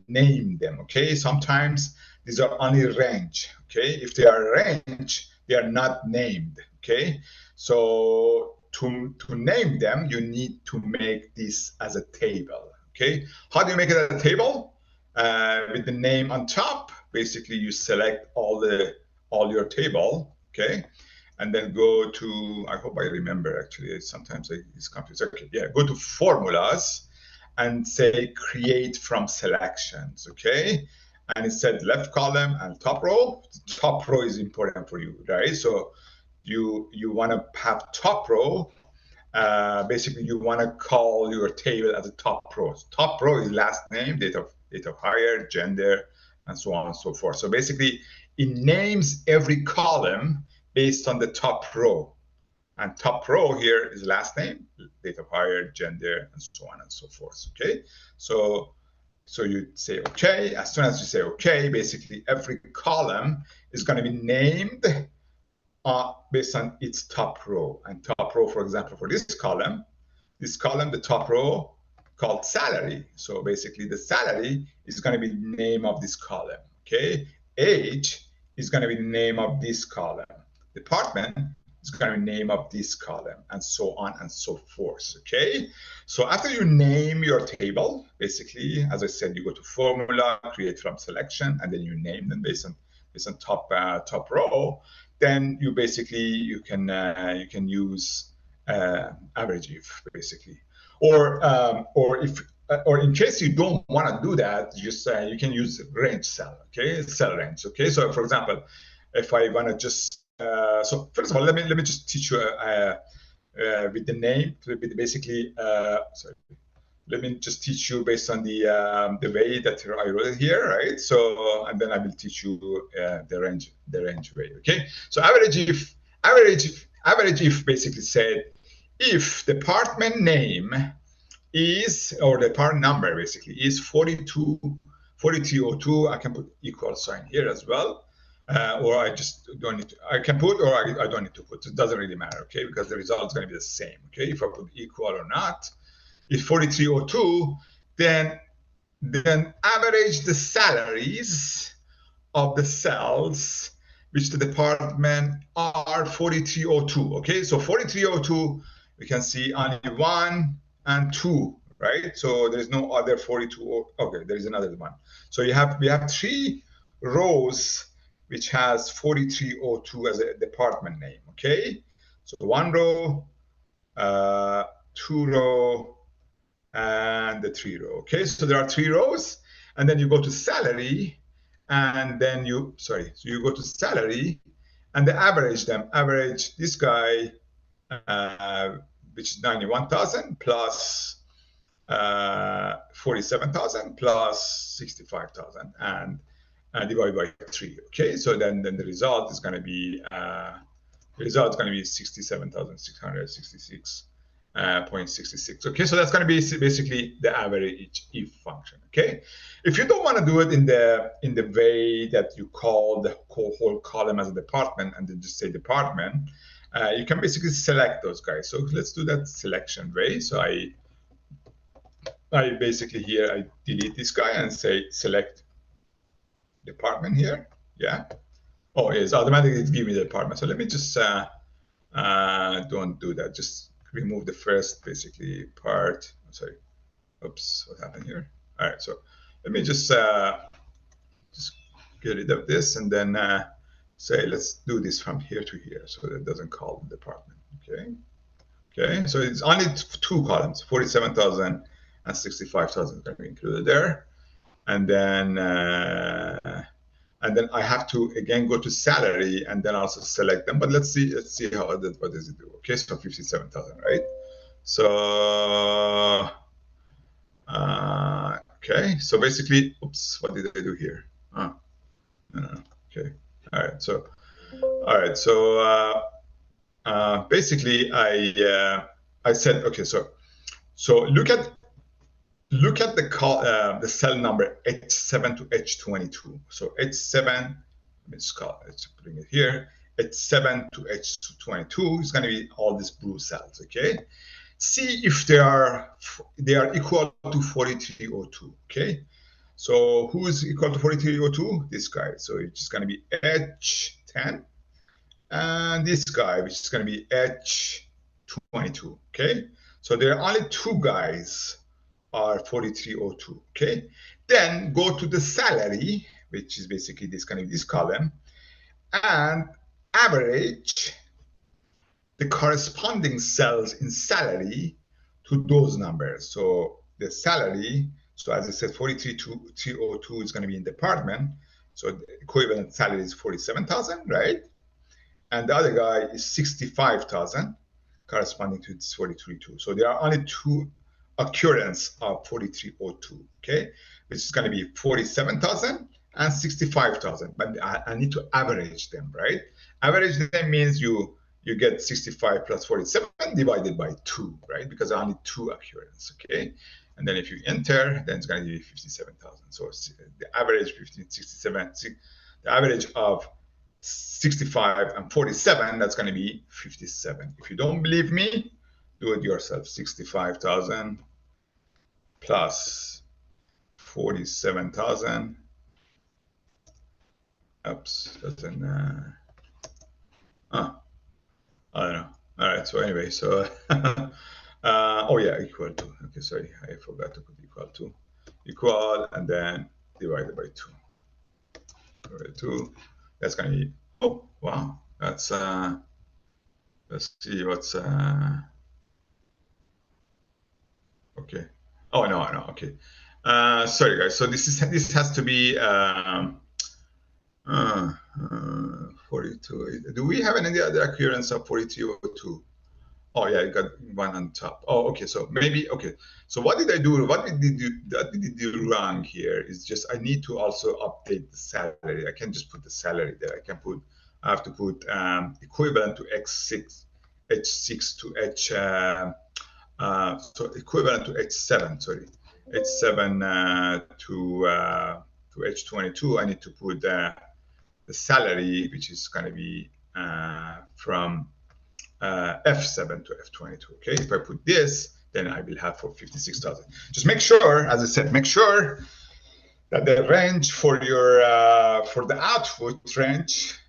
name them. Okay, sometimes these are only range. Okay, if they are range, they are not named. Okay, so to name them, you need to make this as a table. okay? How do you make it a table? With the name on top, basically you select all your table, okay? And then go to, I hope I remember actually, sometimes it's confused. Okay, yeah, go to formulas and say create from selections, okay? And it said left column and top row. Top row is important for you, right? So you want to have top row. Basically, you want to call your table as a top row. Top row is last name, date of hire, gender, and so on and so forth. So basically, it names every column based on the top row. And top row here is last name, date of hire, gender, and so on and so forth. Okay, so you say okay. As soon as you say okay, basically every column is going to be named based on its top row. And top row, for example, for this column, the top row called salary. So basically the salary is going to be the name of this column, okay? Age is going to be the name of this column. Department is going to be the name of this column, and so on and so forth, okay? So after you name your table, basically, as I said, you go to formula, create from selection, and then you name them based on top row. Then you can use average if basically, or in case you don't want to do that, just you can use range cell, okay, cell range, okay. So for example, if I want to just so first of all, let me just teach you with the name, basically sorry. Let me just teach you based on the way that I wrote it here, right? So, and then I will teach you the range way, okay? So average if basically said if department name is, or the department number basically is 4302, I can put equal sign here as well. Or I just don't need to, I can put, or I don't need to put, it doesn't really matter, okay? Because the result is going to be the same, okay? If I put equal or not, is 4302, then average the salaries of the cells which the department are 4302. Okay, so 4302, we can see only 1 and 2, right? So there is no other 42. Okay, there is another one. So we have 3 rows which has 4302 as a department name. Okay, so 1 row, 2 row, and the 3 row. Okay, so there are 3 rows, and then you go to salary, and then so you go to salary, and they average them. Average this guy, which is 91,000 plus 47,000 plus 65,000, and divide by 3. Okay, so then the result is going to be 67,666. 0.66. Okay, so that's going to be basically the average if function. Okay, if you don't want to do it in the way that you call the whole column as a department and then just say department, you can basically select those guys. So let's do that selection way. So I basically here I delete this guy and say select department here. Yeah. Oh, it's automatically give me the department. So let me just don't do that. Just remove the first basically part. Sorry, oops, what happened here? All right, so let me just get rid of this and then say let's do this from here to here so that it doesn't call the department. Okay, so it's only 2 columns, 47,000 and 65,000 going to be included there, and then I have to again go to salary and then also select them. But let's see how what does it do? Okay, so 57,000, right? So okay, so basically, oops, what did I do here? Oh, no. Okay, all right. So basically, I said okay. So look at the cell number H7 to H22. So H7, let's bring it here. H7 to H22 is going to be all these blue cells. Okay, see if they are equal to 4302. Okay, so who is equal to 4302? This guy. So it's just going to be H10, and this guy, which is going to be H22. Okay, so there are only 2 guys are 4302. Okay, then go to the salary, which is basically this kind of this column, and average the corresponding cells in salary to those numbers. So the salary, so as I said, 4302 is going to be in department. So the equivalent salary is 47,000, right? And the other guy is 65,000, corresponding to 4302. So there are only two occurrence of 4302, okay? Which is going to be 47,000 and 65,000. But I need to average them, right? Average them means you get 65 plus 47 divided by 2, right? Because there are only two occurrences, okay? And then if you enter, then it's going to be 57,000. So the average 67, the average of 65 and 47, that's going to be 57. If you don't believe me, do it yourself. 65,000 plus 47,000. Oops, doesn't. I don't know. All right. So anyway, so oh yeah, equal to. Okay, sorry, I forgot to put equal to. Equal and then divided by 2. Divided by 2. That's gonna be. Oh wow, that's. Let's see what's. Okay. Oh no, no. Okay. Sorry guys. So this has to be 42. Do we have any other occurrence of 4302? Oh yeah, you got one on top. Oh, okay. So maybe okay. So what did I do? What did you do wrong here? Is just I need to also update the salary. I can't just put the salary there. I have to put equivalent to H6 to H. So equivalent to H7. Sorry, H7 to H22. I need to put the salary, which is going to be from F7 to F22. Okay, if I put this, then I will have for 56,000. Just make sure, as I said, make sure that the range for your for the output range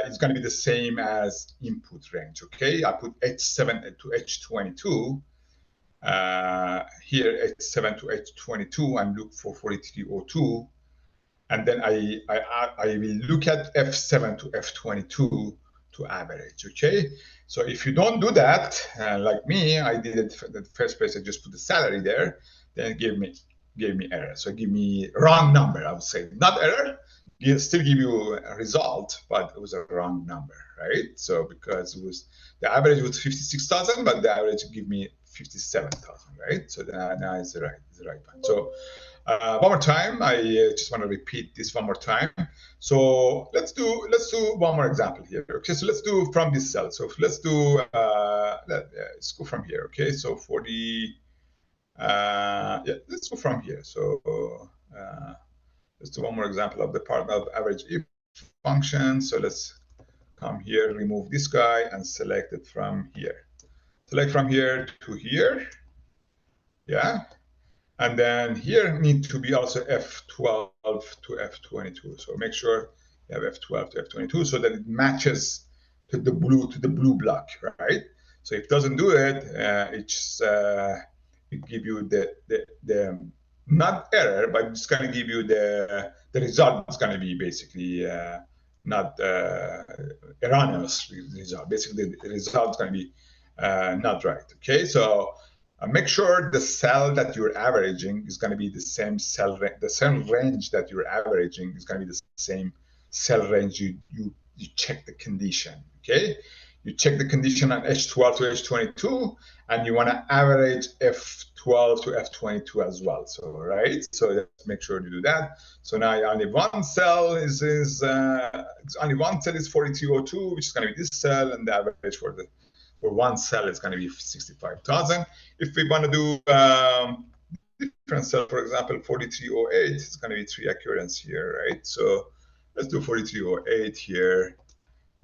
is going to be the same as input range. Okay, I put H7 to H22. Here H7 to H22 and look for 4302. And then I will look at F7 to F22 to average, okay? So if you don't do that, like me, I did it the first place, I just put the salary there, then it gave me error. So give me wrong number, I would say. Not error, still give you a result, but it was a wrong number, right? So because it was, the average was 56,000, but the average give me 57,000, right? So now it's the right one. So one more time, I just want to repeat this one more time. So let's do one more example here. Okay, so let's do from this cell. So let's do let's go from here. Okay, so for the yeah, let's go from here. So let's do one more example of the part of average if function. So let's come here, remove this guy, and select it from here. Select from here to here. Yeah. And then here need to be also F12 to F22. So make sure you have F12 to F22 so that it matches to the blue block, right? So if it doesn't do it, it give you the not error, but it's going to give you the result is going to be basically not erroneous result. Basically, the result is going to be not right. Okay, so. Make sure the cell that you're averaging is going to be the same cell, the same range that you're averaging is going to be the same cell range you check the condition. Okay, you check the condition on H12 to H22, and you want to average F12 to F22 as well. So right, so let's make sure to do that. So now only one cell is only one cell is 4202, which is going to be this cell, and the average for one cell is going to be 65,000. If we want to do different cell, for example, 4308, it's going to be 3 occurrence here, right? So let's do 4308 here,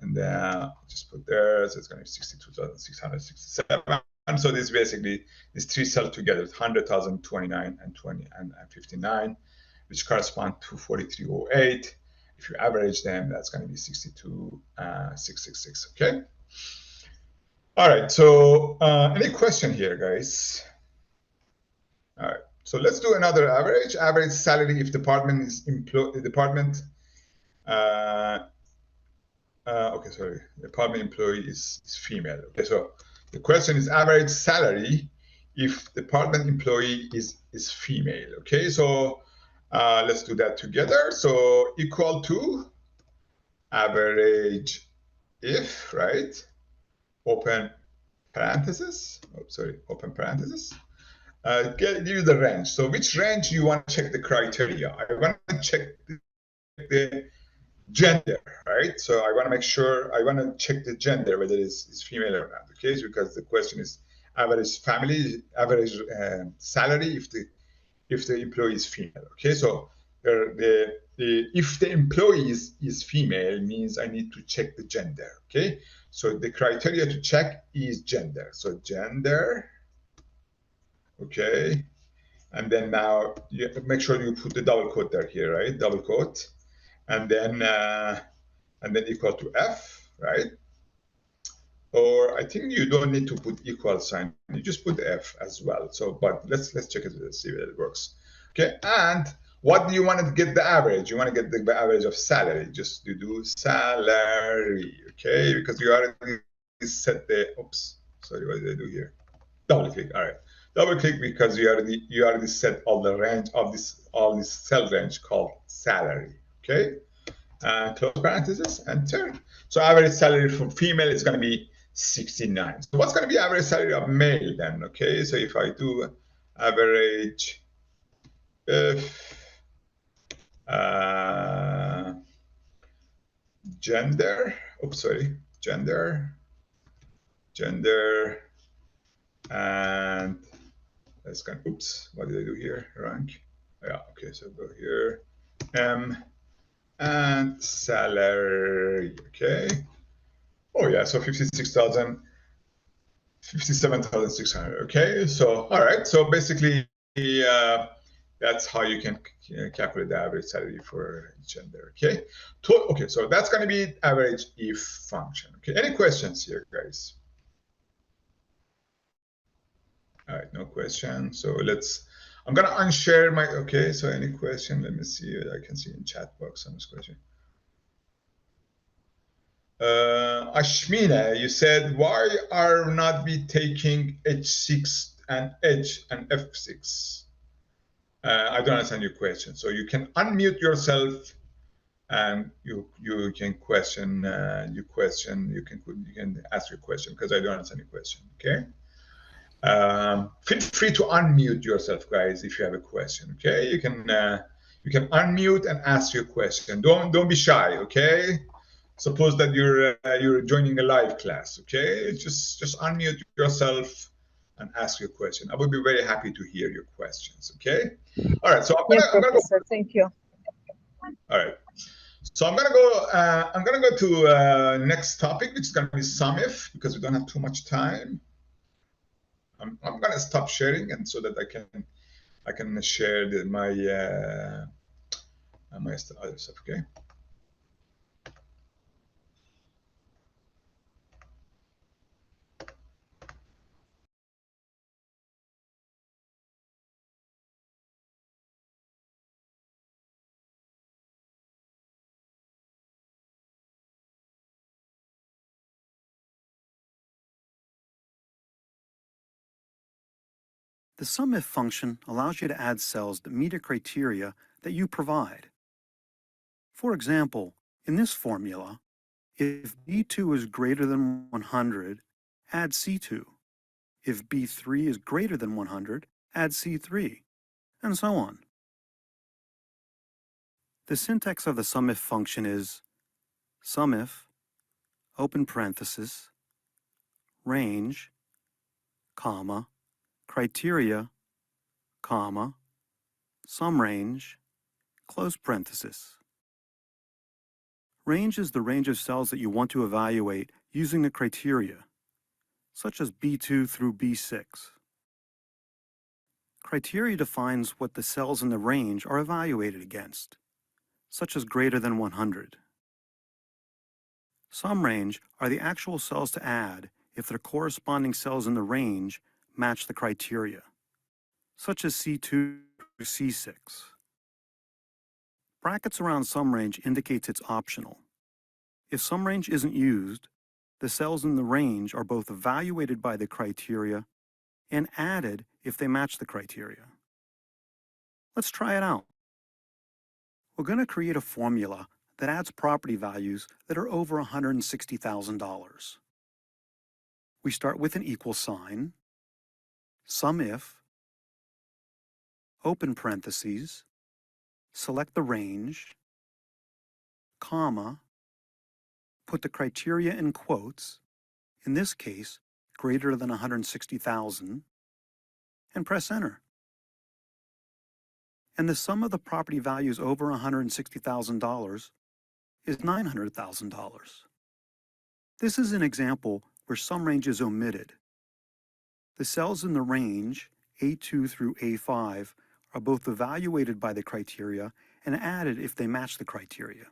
and then just put there. So it's going to be 62,667. And so this basically is 3 cells together, 100,000, 29, and 20, and 59, which correspond to 4308. If you average them, that's going to be 62,666. Okay. All right, so any question here, guys? All right, So let's do another average. Average salary if department is department. Okay, sorry. Department employee is female. Okay, so the question is average salary if department employee is female. Okay, so let's do that together. So equal to average if, right? Open parenthesis. Oh, sorry, open parenthesis. Give you the range. So which range you want to check the criteria? I want to check the gender, right? So I want to make sure, I want to check the gender, whether it's female or not, okay? Because the question is average family, average salary if the employee is female, okay? So if the employee is female means I need to check the gender, okay? So the criteria to check is gender. So gender, okay? And then now you make sure you put the double quote there here, right? Double quote, and then equal to F, right? Or I think you don't need to put equal sign. You just put F as well. So, but let's check it. Let's see if it works. Okay. And what do you want to get the average? You want to get the average of salary. Just you do salary. Okay, because you already set the. Oops. Sorry, what did I do here? Double click. All right. Double click because you already set all the range of all this cell range called salary. Okay. Close parenthesis, enter. So average salary for female is going to be 69. So what's going to be average salary of male then? Okay, so if I do average gender, oops, sorry, gender, and let's go, oops, what did I do here? Rank. Yeah, okay, so go here, and salary, okay. Oh yeah, so 56,000, 57,600. Okay, so all right, so basically that's how you can calculate the average salary for gender. Okay, okay, so that's going to be average if function. Okay, any questions here, guys? All right, no questions. So I'm going to unshare my. Okay, so any question? Let me see. I can see in chat box some question. Ashmina, you said, why are not we taking H6 and H and F6? I don't understand your question. So you can unmute yourself and you can question you can ask your question because I don't understand your question. Okay. Feel free to unmute yourself, guys, if you have a question. Okay, you can unmute and ask your question. Don't be shy. Okay. Suppose that you're joining a live class, okay? Just unmute yourself and ask your question. I would be very happy to hear your questions, okay? All right, so I'm gonna go. Thank you. All right, so I'm gonna go to next topic, which is gonna be SUMIF because we don't have too much time. I'm gonna stop sharing and so that I can share my other stuff, okay? The SUMIF function allows you to add cells that meet a criteria that you provide. For example, in this formula, if B2 is greater than 100, add C2. If B3 is greater than 100, add C3, and so on. The syntax of the SUMIF function is SUMIF, open parenthesis, range, comma, criteria, comma, SUMRange, close parenthesis. Range is the range of cells that you want to evaluate using the criteria, such as B2 through B6. Criteria defines what the cells in the range are evaluated against, such as greater than 100. SUMRange are the actual cells to add if their corresponding cells in the range match the criteria. such as C2 through C6. Brackets around sum range indicates it's optional. If sum range isn't used, the cells in the range are both evaluated by the criteria and added if they match the criteria. Let's try it out. We're going to create a formula that adds property values that are over $160,000. We start with an equal sign, sum if, open parentheses, select the range, comma, put the criteria in quotes, in this case, greater than 160,000, and press enter. And the sum of the property values over $160,000 is $900,000. This is an example where sum range is omitted. The cells in the range, A2 through A5, are both evaluated by the criteria and added if they match the criteria.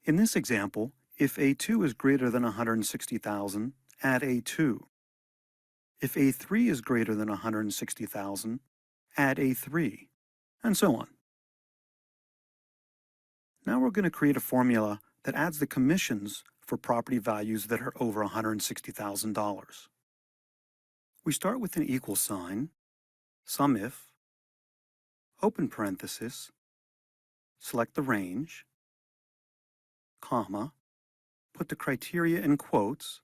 In this example, if A2 is greater than 160,000, add A2. If A3 is greater than 160,000, add A3, and so on. Now we're going to create a formula that adds the commissions for property values that are over $160,000. We start with an equal sign, sum if, open parenthesis, select the range, comma, put the criteria in quotes,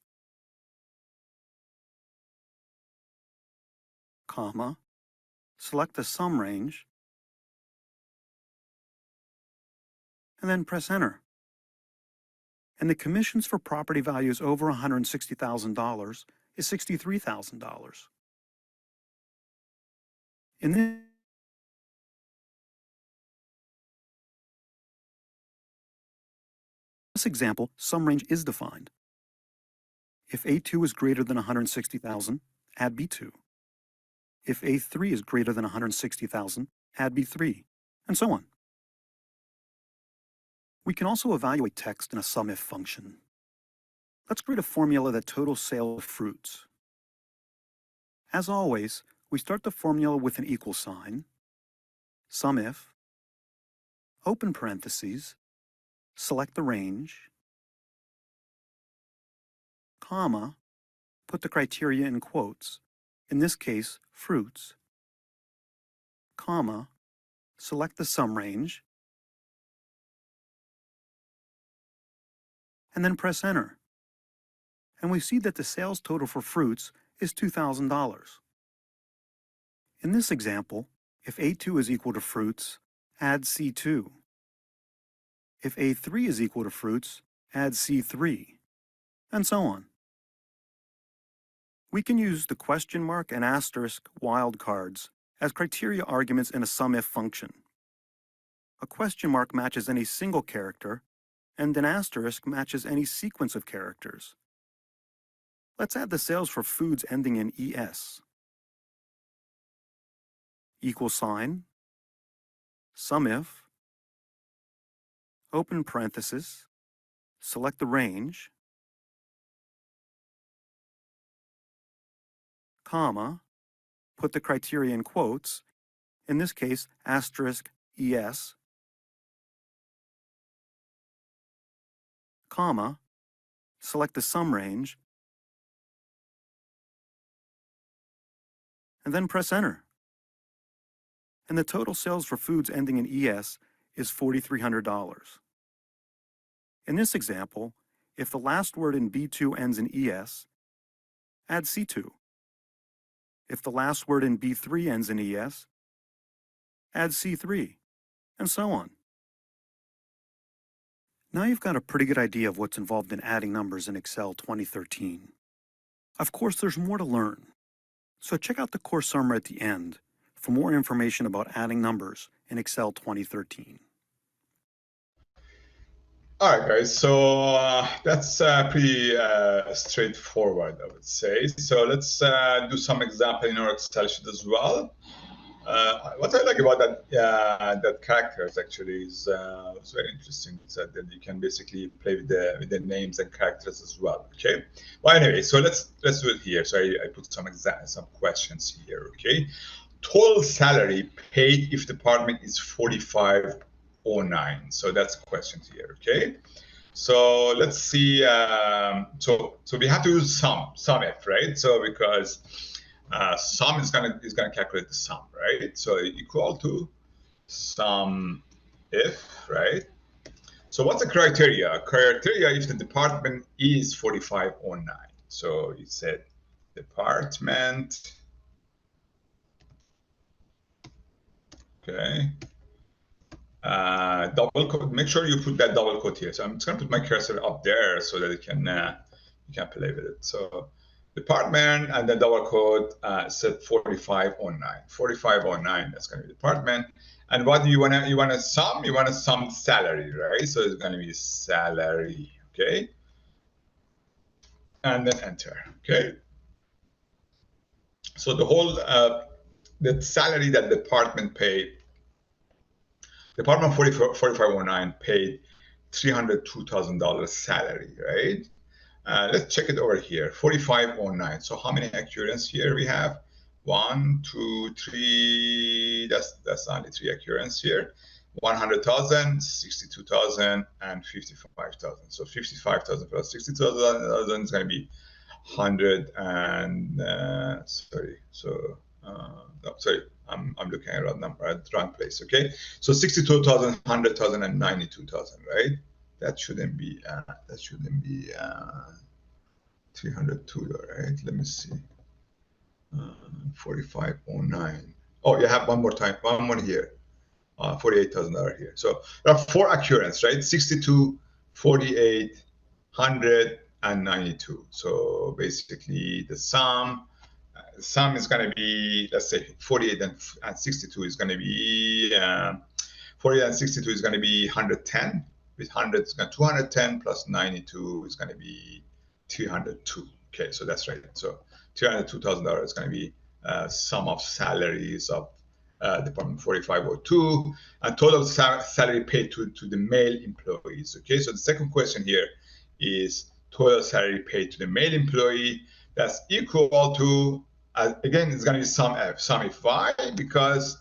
comma, select the sum range, and then press enter. And the commissions for property values over $160,000 is $63,000. In this example, sum range is defined. If A2 is greater than 160,000, add B2. If A3 is greater than 160,000, add B3, and so on. We can also evaluate text in a sum if function. Let's create a formula that totals sales of fruits. As always, we start the formula with an equal sign, sum if, open parentheses, select the range, comma, put the criteria in quotes, in this case, fruits, comma, select the sum range, and then press enter. And we see that the sales total for fruits is $2,000. In this example, if A2 is equal to fruits, add C2. If A3 is equal to fruits, add C3, and so on. We can use the question mark and asterisk wildcards as criteria arguments in a sum if function. A question mark matches any single character, and an asterisk matches any sequence of characters. Let's add the sales for foods ending in ES. Equal sign, sum if, open parenthesis, select the range, comma, put the criteria in quotes, in this case, asterisk ES, comma, select the sum range, and then press enter. And the total sales for foods ending in ES is $4,300. In this example, if the last word in B2 ends in ES, add C2. If the last word in B3 ends in ES, add C3, and so on. Now you've got a pretty good idea of what's involved in adding numbers in Excel 2013. Of course, there's more to learn. So check out the course summary at the end for more information about adding numbers in Excel 2013. All right, guys, so that's pretty straightforward, I would say. So let's do some example in our Excel sheet as well. What I like about that characters actually is it's very interesting. That you can basically play with the names and characters as well. Okay. Well, anyway, so let's do it here. So I put some questions here. Okay. Total salary paid if department is 4509. So that's questions here. Okay. So let's see. So we have to use sum if, right? So because sum is gonna calculate the sum, right? So equal to sum if, right? So what's the criteria? Criteria if the department is 4509. So you said department, okay. Double quote. Make sure you put that double quote here. So I'm just gonna put my cursor up there so that it can you can play with it. So department and then double quote set 4509. 4509. That's gonna be department. And what do you wanna sum? You wanna sum salary, right? So it's gonna be salary. Okay. And then enter. Okay. So the whole the salary that department paid. Department 4509 paid $302,000 salary, right? Let's check it over here, 4509. So how many occurrences here we have? 1, 2, 3. That's only 3 occurrences here. 100,000, 62,000, and 55,000. So 55,000 plus 60,000 is going to be 100 and sorry. So no, sorry. I'm looking at the wrong place. Okay, so 62,000, 100,000, and 92,000, right? That shouldn't be 302, right? Let me see. 4509. Oh, you have one more here. $48,000 here. So there are 4 occurrences, right? 62, 48, 100, and 92. So basically, the sum is going to be, let's say 48 and 62 is going to be 48 and 62 is going to be 110. With 100 is going to 210 plus 92 is going to be 302. Okay, so that's right. So $302,000 is going to be sum of salaries of Department 4502 and total salary paid to the male employees. Okay, so the second question here is total salary paid to the male employee. That's equal to again, it's going to be sum if. Why? Because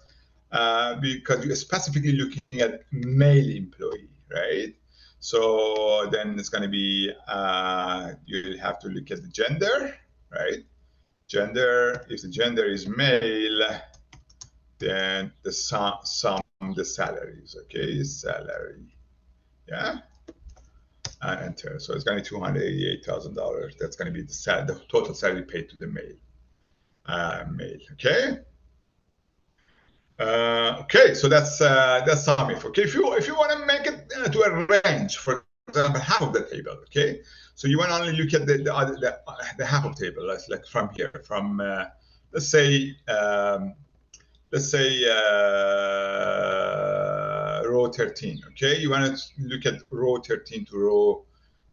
you're specifically looking at male employee, right? So then it's going to be you'll have to look at the gender, right? Gender. If the gender is male, then the sum the salaries. Okay, salary. Yeah. And enter. So it's going to be $288,000. That's going to be the total salary paid to the male. Okay. Okay, so that's sum if. Okay, if you want to make it to a range, for example, half of the table. Okay, so you want to only look at the half of the table, like from here, from let's say row 13. Okay, you want to look at row 13 to row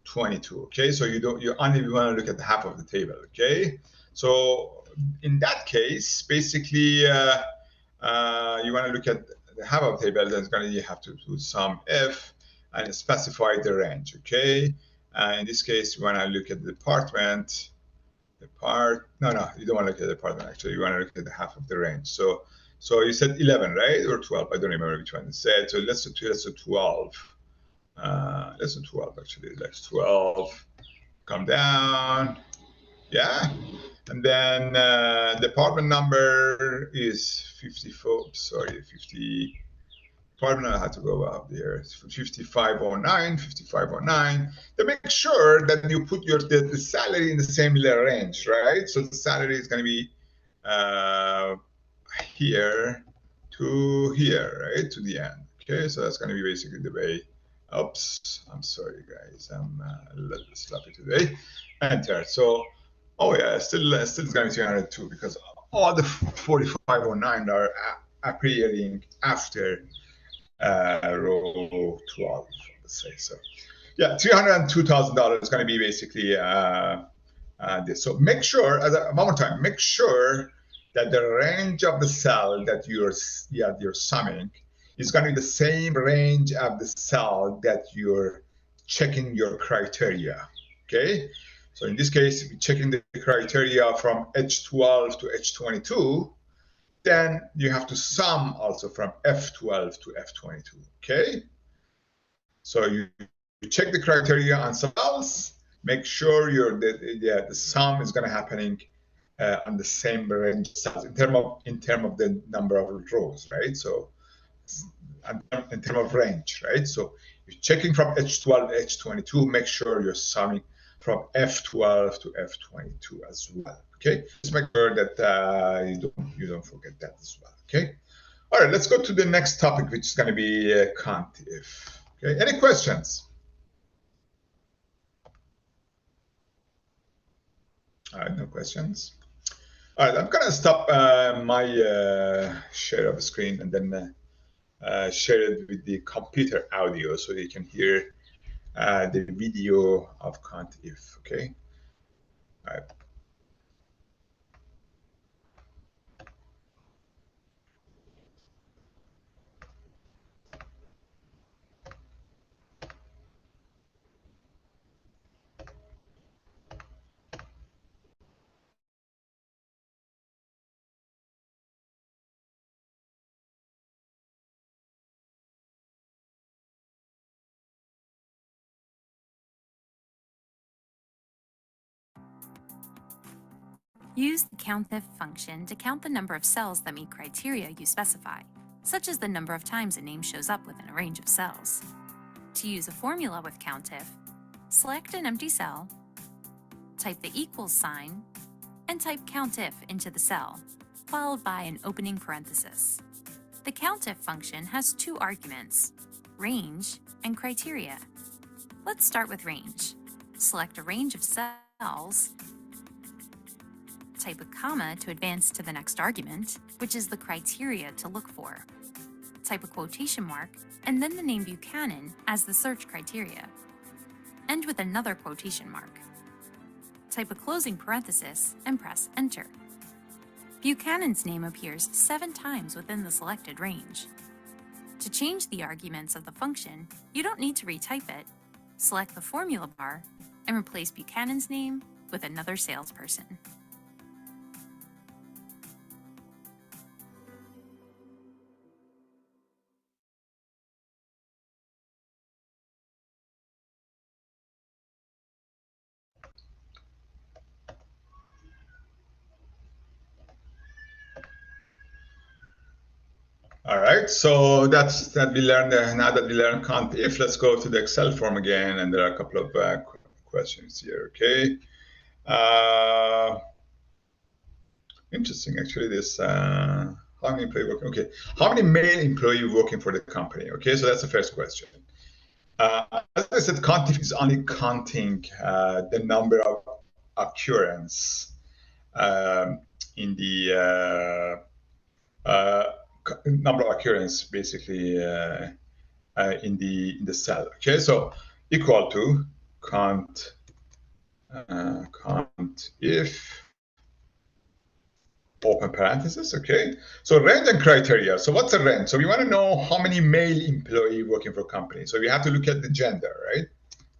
22. Okay, so you only want to look at the half of the table. Okay, so in that case, basically, you want to look at the half of the table. That's going to you have to do sum if and specify the range. Okay, in this case, you want to look at the department. No, you don't want to look at the department. Actually, you want to look at the half of the range. So you said 11, right, or 12? I don't remember which one you said. So let's do 12. Let's do 12 actually. Let's 12. Come down. Yeah. And then department number is 54. Sorry, 50. Department I had to go up there. It's 5509, 5509. To make sure that you put the salary in the same range, right? So the salary is going to be here to here, right, to the end. Okay, so that's going to be basically the way. Oops, I'm sorry, guys. I'm a little sloppy today. Enter. So. Oh yeah, still it's going to be 302 because all the 4509 are appearing after row 12, let's say. So yeah, $302,000 is going to be basically this. So make sure, one more time, make sure that the range of the cell that you're summing is going to be the same range of the cell that you're checking your criteria. Okay, so in this case, we're checking the criteria from H12 to H22. Then you have to sum also from F12 to F22. Okay, so you check the criteria on cells, make sure the sum is going to happening on the same range of cells in term of the number of rows, right? So in terms of range, right? So you're checking from H12 to H22, make sure you're summing from F12 to F22 as well. Okay, just make sure that you don't forget that as well. Okay. All right, let's go to the next topic, which is going to be CONT-IF. Okay, any questions? All right, no questions. All right, I'm going to stop my share of the screen and then share it with the computer audio so you can hear the video of CONT-IF. Okay. All right. Use the COUNTIF function to count the number of cells that meet criteria you specify, such as the number of times a name shows up within a range of cells. To use a formula with COUNTIF, select an empty cell, type the equals sign, and type COUNTIF into the cell, followed by an opening parenthesis. The COUNTIF function has two arguments, range and criteria. Let's start with range. Select a range of cells, type a comma to advance to the next argument, which is the criteria to look for. Type a quotation mark, and then the name Buchanan as the search criteria. End with another quotation mark. Type a closing parenthesis and press Enter. Buchanan's name appears 7 times within the selected range. To change the arguments of the function, you don't need to retype it. Select the formula bar and replace Buchanan's name with another salesperson. All right, so that's that we learned. Now that we learned CONT-IF, let's go to the Excel form again, and there are a couple of questions here. Okay, interesting actually. This how many employees working? Okay, how many male employees working for the company? Okay, so that's the first question. As I said, CONT-IF is only counting the number of occurrence in the number of occurrence basically in the cell. Okay, so equal to CONT-IF open parenthesis. Okay, so range and criteria. So what's a range? So we want to know how many male employee working for a company. So we have to look at the gender, right?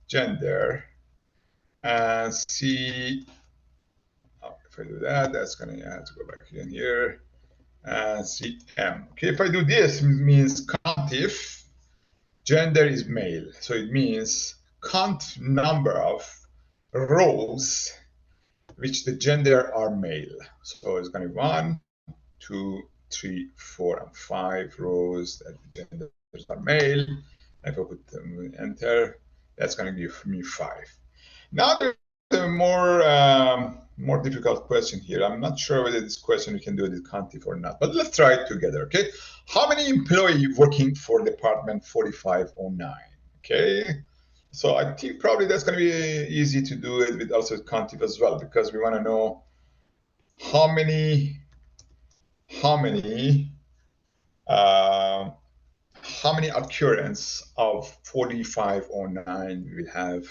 Gender, and see. Oh, if I do that, that's gonna have to go back again here. CM. Okay, if I do this, it means CONT-IF gender is male. So it means count number of rows which the gender are male. So it's going to be 1, 2, 3, 4, and 5 rows that the genders are male. If I put them enter, that's going to give me 5. Now there's a more difficult question here. I'm not sure whether this question we can do it with CONT-IF or not, but let's try it together. Okay, how many employees working for department 4509? Okay, so I think probably that's going to be easy to do it with also CONT-IF as well, because we want to know how many occurrence of 4509 we will have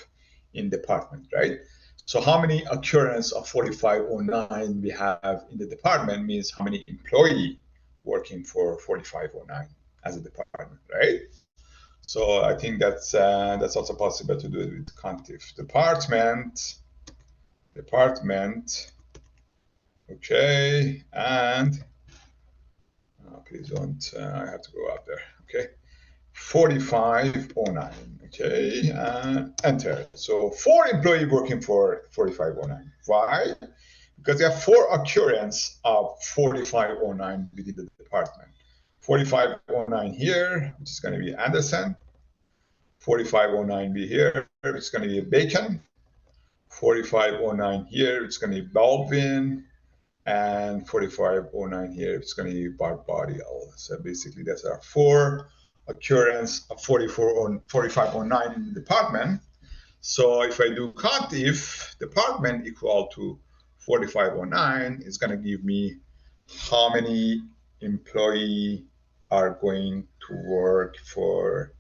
in department, right? So how many occurrence of 4509 we have in the department means how many employee working for 4509 as a department, right? So I think that's also possible to do it with contif. Department, okay, and please don't, I have to go up there, okay. 4509, okay, enter. So 4 employees working for 4509. Why? Because there are 4 occurrence of 4509 within the department. 4509 here, which is going to be Anderson. 4509 be here, it's going to be Bacon. 4509 here, it's going to be Baldwin. And 4509 here, it's going to be Barbarial. So basically, that's our 4 occurrence of 4509 in the department. So if I do contif department equal to 4509, it's going to give me how many employees are going to work for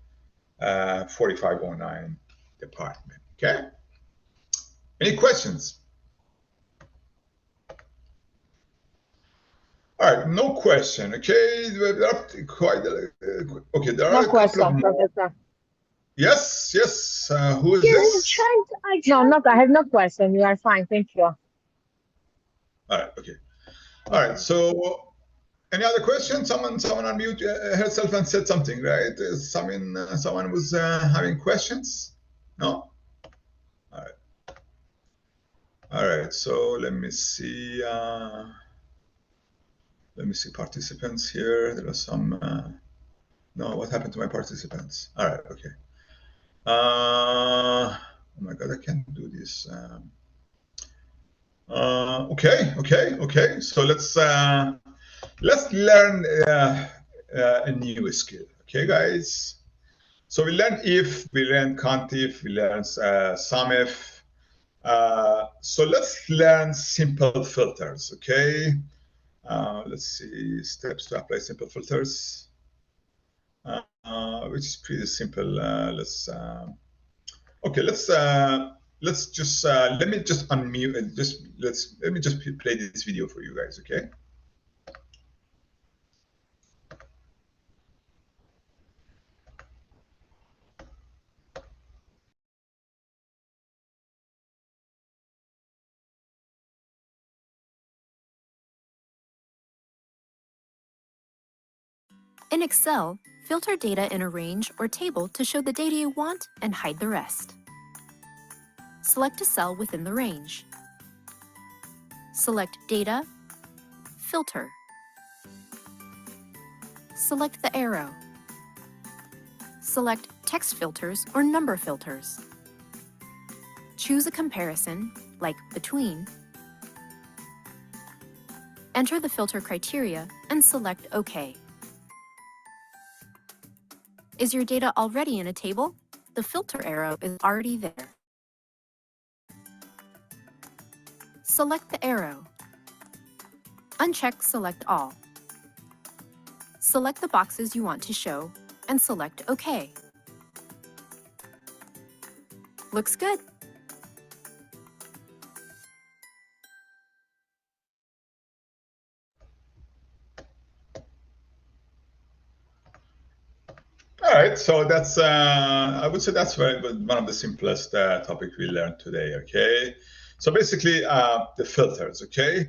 4509 department. Okay. Any questions? All right, no question. Okay, there are quite okay. There are No a couple of question, Professor. Yes, yes. Who is this? No, not. I have no question. You are fine. Thank you. All right. Okay. All right. So, any other questions? Someone unmute herself and said something, right? Someone was having questions. No. All right. All right. So let me see. Let me see participants here. There are some. No, what happened to my participants? All right. Okay. Oh my God, I can't do this. Okay. So let's learn a new skill. Okay, guys. So we learn if, we learn contif, we learn SUMIF. So let's learn simple filters. Okay. Let's see steps to apply simple filters, which is pretty simple. Okay, let's just let me just unmute and let me just play this video for you guys, okay? In Excel, filter data in a range or table to show the data you want and hide the rest. Select a cell within the range. Select Data, Filter. Select the arrow. Select Text Filters or Number Filters. Choose a comparison, like Between. Enter the filter criteria and select OK. Is your data already in a table? The filter arrow is already there. Select the arrow. Uncheck Select All. Select the boxes you want to show and select OK. Looks good. All right, so that's I would say that's one of the simplest topic we learned today. Okay, so basically the filters. Okay,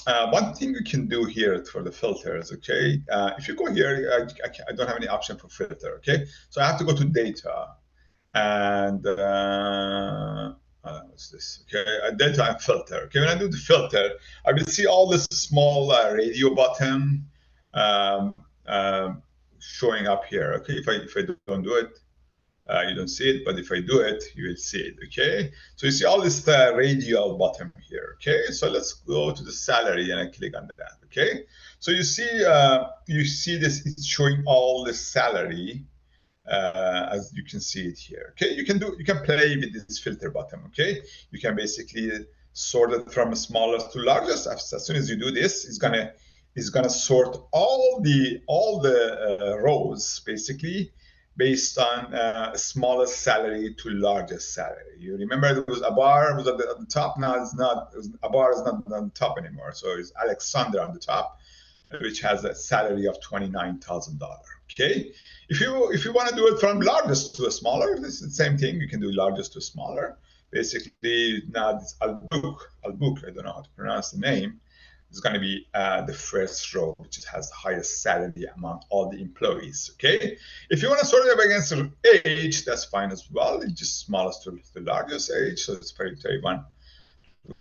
one thing you can do here for the filters. Okay, if you go here, I don't have any option for filter. Okay, so I have to go to data and what's this? Okay, data and filter. Okay, when I do the filter, I will see all this small radio button. Showing up here. Okay, if I don't do it, you don't see it, but if I do it, you will see it. Okay, so you see all this radial button here. Okay, so let's go to the salary and I click on that. Okay, so you see this, it's showing all the salary as you can see it here. Okay, you can play with this filter button. Okay, you can basically sort it from smallest to largest. As soon as you do this, it's gonna sort all the rows basically based on smallest salary to largest salary. You remember there was Abar was at the top. Now it's not. Abar is not on the top anymore. So it's Alexander on the top, which has a salary of $29,000. Okay. If you want to do it from largest to a smaller, this is the same thing. You can do largest to smaller. Basically, now it's Albuk. I don't know how to pronounce the name. It's going to be the first row, which has the highest salary among all the employees. Okay. If you want to sort it up against age, that's fine as well. It's just smallest to the largest age. So it's 31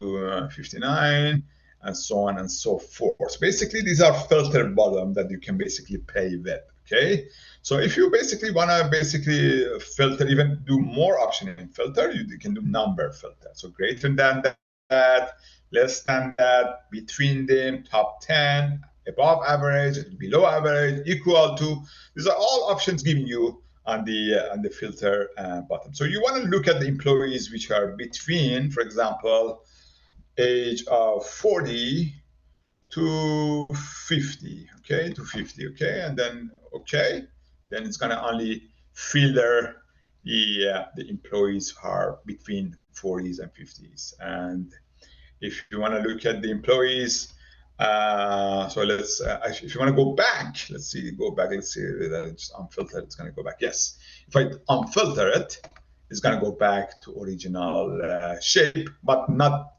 to 59, and so on and so forth. So basically, these are filter bottom that you can basically play with. Okay. So if you basically want to filter, even do more option in filter, you can do number filter. So greater than that, less than that, between them, top 10, above average, below average, equal to. These are all options given you on the filter button. So you want to look at the employees which are between, for example, age of 40 to 50, okay, okay, and then then it's going to only filter the employees who are between 40s and 50s. And if you want to look at the employees, so let's if you want to go back, let's see that it's unfiltered. It's going to go back. Yes, if I unfilter it, it's going to go back to original shape, but not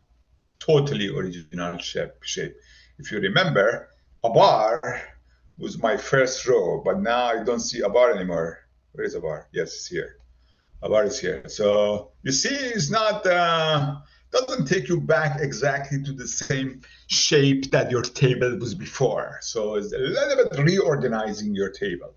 totally original shape. If you remember, a bar was my first row, but now I don't see a bar anymore. Where is a bar? Yes, it's here. A bar is here. So you see, it's not doesn't take you back exactly to the same shape that your table was before. So it's a little bit reorganizing your table.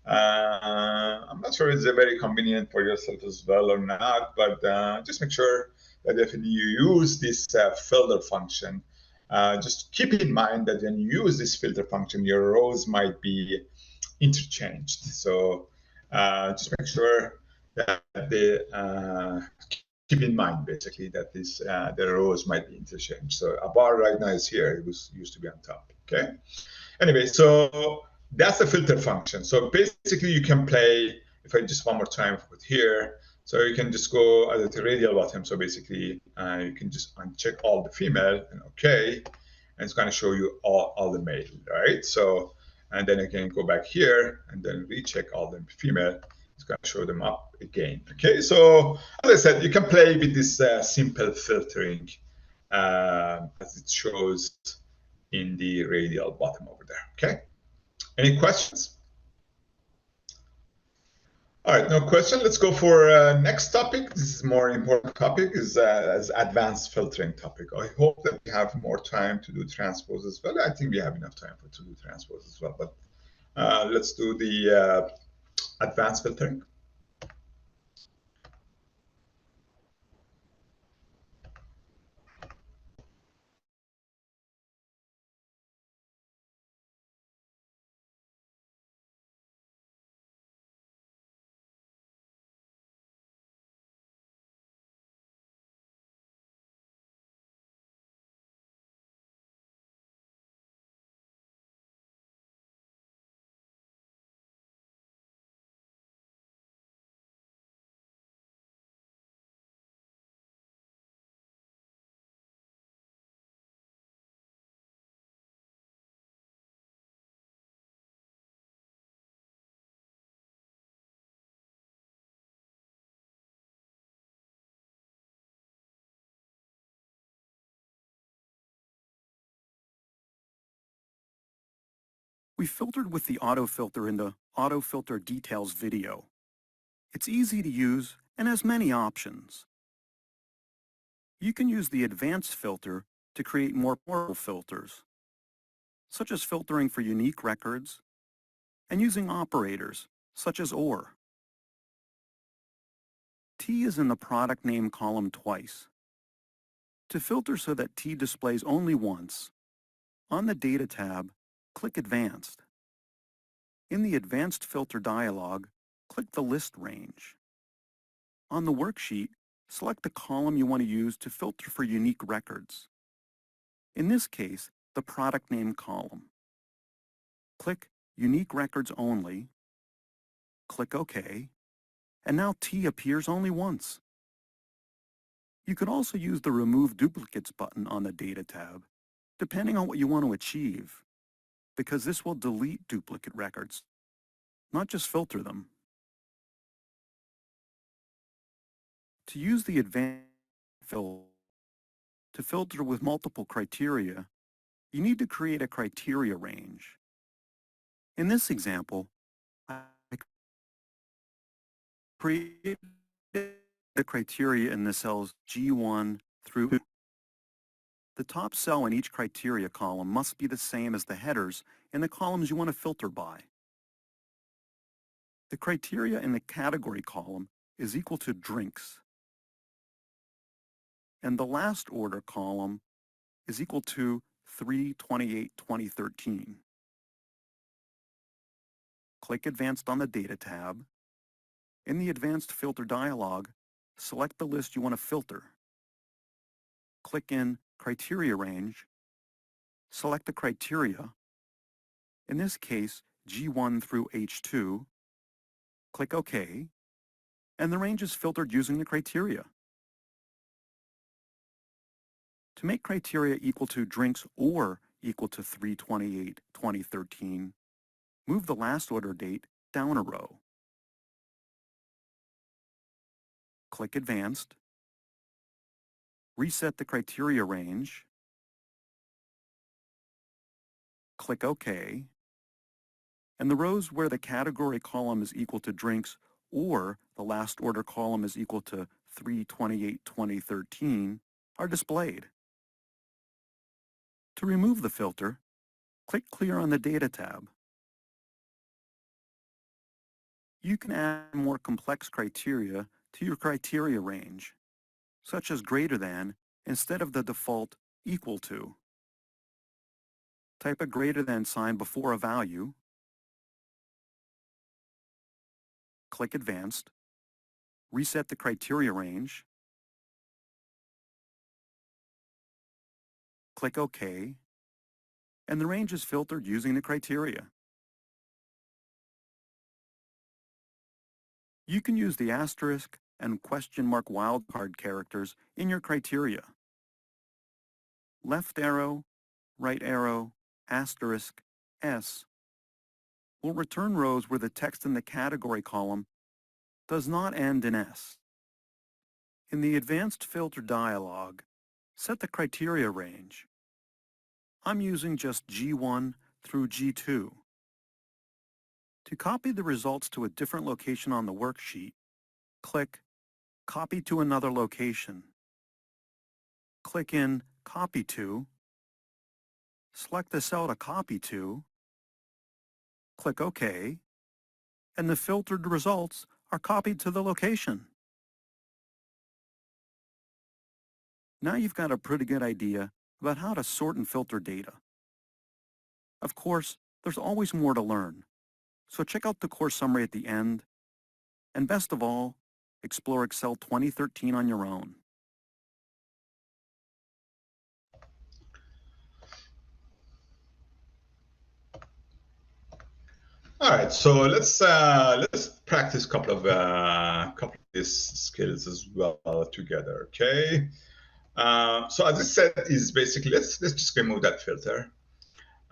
I'm not sure it's very convenient for yourself as well or not, but just make sure that if you use this filter function, just keep in mind that when you use this filter function, your rows might be interchanged. So just make sure that keep in mind basically that the rows might be interchanged. So a bar right now is here. It used to be on top. Okay. Anyway, so that's the filter function. So basically, you can play. If I just one more time put here, so you can just go at the radial bottom. So basically, you can just uncheck all the female and OK, and it's going to show you all the male, right? So, and then you can go back here and then recheck all the female. It's going to show them up again. Okay, so as I said, you can play with this simple filtering as it shows in the radial bottom over there. Okay, any questions? All right, no question. Let's go for next topic. This is more important topic is advanced filtering topic. I hope that we have more time to do transpose as well. I think we have enough time to do transpose as well, but let's do the advanced filtering. We filtered with the auto filter in the Auto Filter Details video. It's easy to use and has many options. You can use the advanced filter to create more powerful filters, such as filtering for unique records and using operators, such as OR. T is in the product name column twice. To filter so that T displays only once, on the Data tab, click Advanced. In the Advanced Filter dialog, click the List range. On the worksheet, select the column you want to use to filter for unique records. In this case, the product name column. Click Unique Records Only, Click OK, and now T appears only once. You can also use the Remove Duplicates button on the Data tab, depending on what you want to achieve, because this will delete duplicate records, not just filter them. To use the advanced filter to filter with multiple criteria, you need to create a criteria range. In this example, I created the criteria in the cells G1 through 2. The top cell in each criteria column must be the same as the headers in the columns you want to filter by. The criteria in the category column is equal to drinks, and the last order column is equal to 3/28/2013. Click Advanced on the Data tab. In the Advanced Filter dialog, select the list you want to filter. Click in Criteria Range, select the criteria, in this case G1 through H2, click OK, and the range is filtered using the criteria. To make criteria equal to drinks or equal to 3/28/2013, move the last order date down a row. Click Advanced, reset the criteria range, click OK, and the rows where the category column is equal to drinks or the last order column is equal to 3/28/2013 are displayed. To remove the filter, click Clear on the Data tab. You can add more complex criteria to your criteria range, such as greater than instead of the default equal to. Type a greater than sign before a value, click Advanced, reset the criteria range, click OK, and the range is filtered using the criteria. You can use the asterisk and question mark wildcard characters in your criteria. Left arrow, right arrow, asterisk, S will return rows where the text in the category column does not end in S. In the Advanced Filter dialog, set the criteria range. I'm using just G1 through G2. To copy the results to a different location on the worksheet, click Copy to another location. Click in Copy to, select the cell to copy to, click OK, and the filtered results are copied to the location. Now you've got a pretty good idea about how to sort and filter data. Of course, there's always more to learn, so check out the course summary at the end, and best of all, explore Excel 2013 on your own. All right, so let's practice a couple of these skills as well together. Okay. So as I said, is basically let's just remove that filter.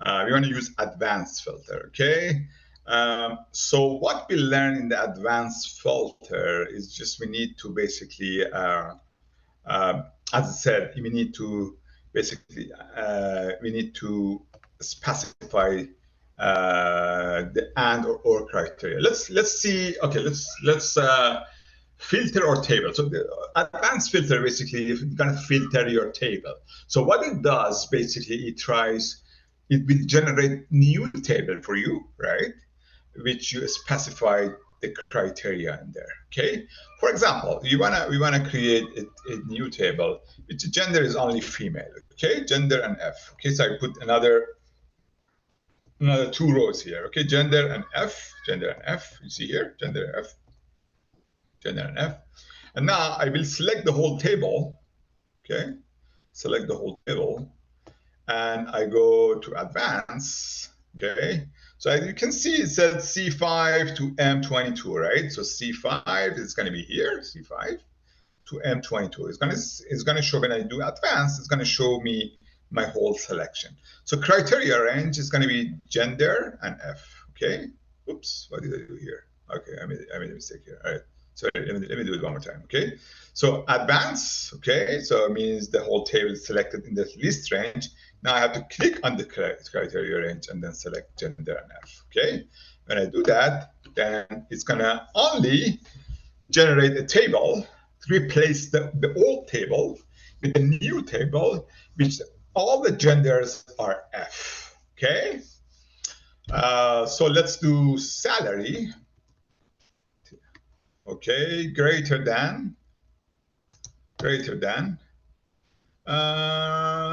We want to use advanced filter. Okay. So what we learn in the advanced filter is just we need to basically, as I said, we need to basically specify the and or criteria. Let's see. Okay, let's filter our table. So the advanced filter basically is going to filter your table. So what it does basically, it will generate new table for you, right? Which you specify the criteria in there. Okay. For example, we wanna create a new table which gender is only female. Okay, gender and F. Okay, so I put another 2 rows here. Okay, gender and F. You see here, gender and F. And now I will select the whole table. Okay, select the whole table, and I go to advanced. Okay, So as you can see, it says C5 to M22, right? So C5 is going to be here, C5 to M22. It's gonna show when I do advanced, it's gonna show me my whole selection. So criteria range is gonna be gender and F, okay? Oops, what did I do here? Okay, I made a mistake here. All right, sorry, let me do it one more time, okay? So advanced, okay? So it means the whole table is selected in the list range. Now I have to click on the criteria range and then select gender and F, okay? When I do that, then it's gonna only generate a table to replace the old table with the new table, which all the genders are F, okay? So let's do salary, okay, greater than,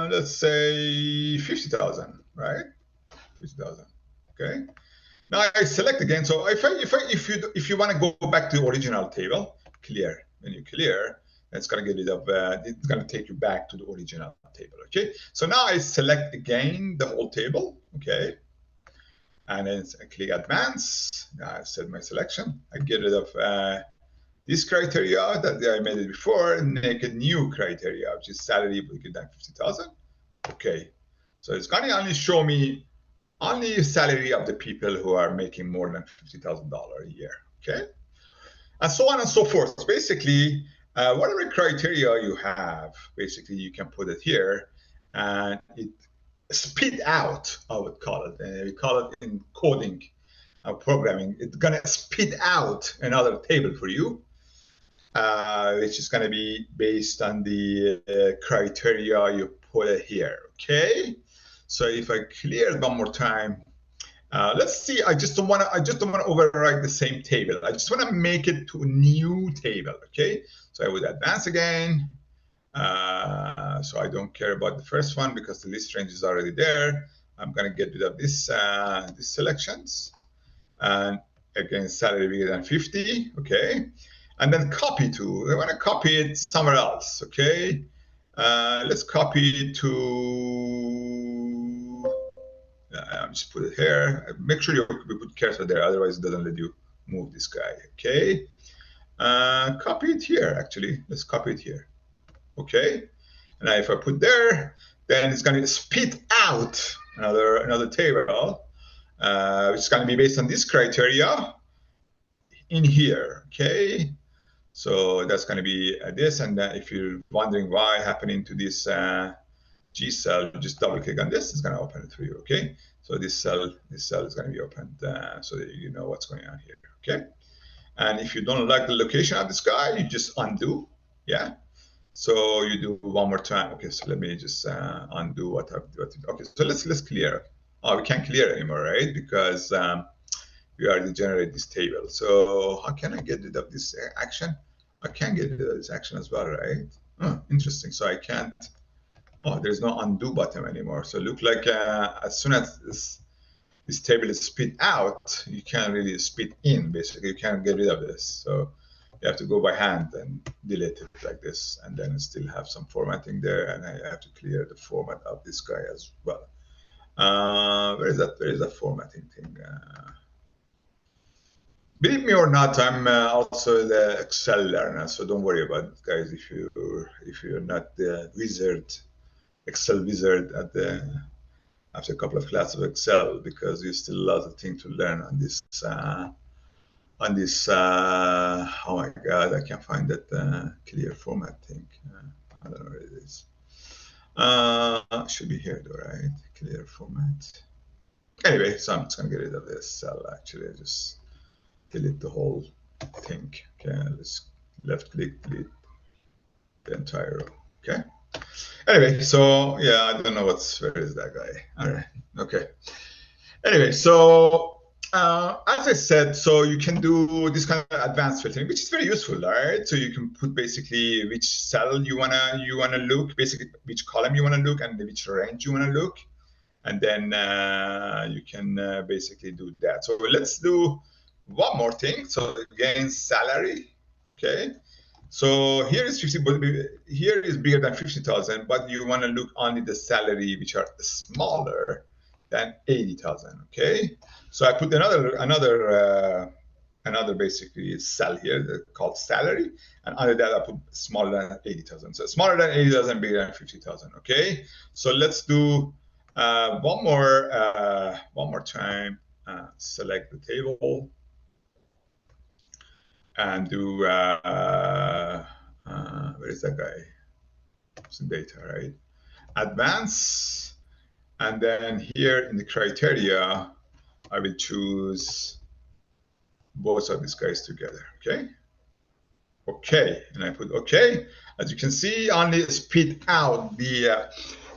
let's say 50,000, right? 50,000, okay? Now I select again. So if you want to go back to the original table, clear. When you clear, it's going to get rid of. It's going to take you back to the original table. Okay. So now I select again the whole table. Okay. And then I click advance. Now I set my selection. I get rid of this criteria that I made it before and make a new criteria, which is salary bigger than 50,000. Okay. So it's going to only show me only salary of the people who are making more than $50,000 a year, okay? And so on and so forth. So basically, whatever criteria you have, basically you can put it here, and it spit out, I would call it. And we call it in coding, programming. It's gonna spit out another table for you, which is gonna be based on the criteria you put here, okay? So if I clear it one more time, let's see. I just don't want to overwrite the same table. I just want to make it to a new table. Okay. So I would advance again. So I don't care about the first one because the list range is already there. I'm going to get rid of this these selections, and again salary bigger than 50. Okay. And then copy to. I want to copy it somewhere else. Okay. Let's copy it to. Just put it here. Make sure you put cursor there, otherwise it doesn't let you move this guy. Okay. Copy it here. Actually, let's copy it here. Okay. And now if I put there, then it's going to spit out another table, which is going to be based on this criteria in here. Okay. So that's going to be this. And if you're wondering why happening to this G cell, just double click on this. It's going to open it for you. Okay. So this cell is going to be opened so that you know what's going on here. Okay. And if you don't like the location of this guy, you just undo. Yeah. So you do one more time. Okay. So let me just undo what I've done. Okay. So let's clear. Oh, we can't clear anymore, right? Because we already generated this table. So how can I get rid of this action? I can get rid of this action as well, right? Oh, interesting. So I can't. Oh, there's no undo button anymore. So look like as soon as this table is spit out, you can't really spit in. Basically, you can't get rid of this. So you have to go by hand and delete it like this, and then still have some formatting there. And I have to clear the format of this guy as well. Where is that? Where is that formatting thing? Believe me or not, I'm also the Excel learner, so don't worry about it, guys. If you're not the wizard, Excel wizard after a couple of classes of Excel, because there's still a lot of things to learn on this. Oh my God, I can't find that clear format thing. I don't know where it is. Should be here though, right? Clear format. Anyway, so I'm just gonna get rid of this cell. Actually, I just delete the whole thing. Okay, let's left click, delete the entire row. Okay. Anyway, so yeah, I don't know where is that guy? All right. Okay. Anyway, so as I said, so you can do this kind of advanced filtering, which is very useful, all right? So you can put basically which cell you wanna look, basically which column you wanna look, and which range you wanna look, and then you can basically do that. So let's do one more thing. So again, salary. Okay. So here is 50, but here is bigger than 50,000, but you want to look only the salary which are smaller than 80,000. Okay. So I put another basically cell here called salary, and under that I put smaller than 80,000. So smaller than 80,000, bigger than 50,000. Okay. So let's do one more time. Select the table and do where is that guy? Some data, right? Advance, and then here in the criteria, I will choose both of these guys together. Okay. Okay, and I put okay. As you can see, only spit out the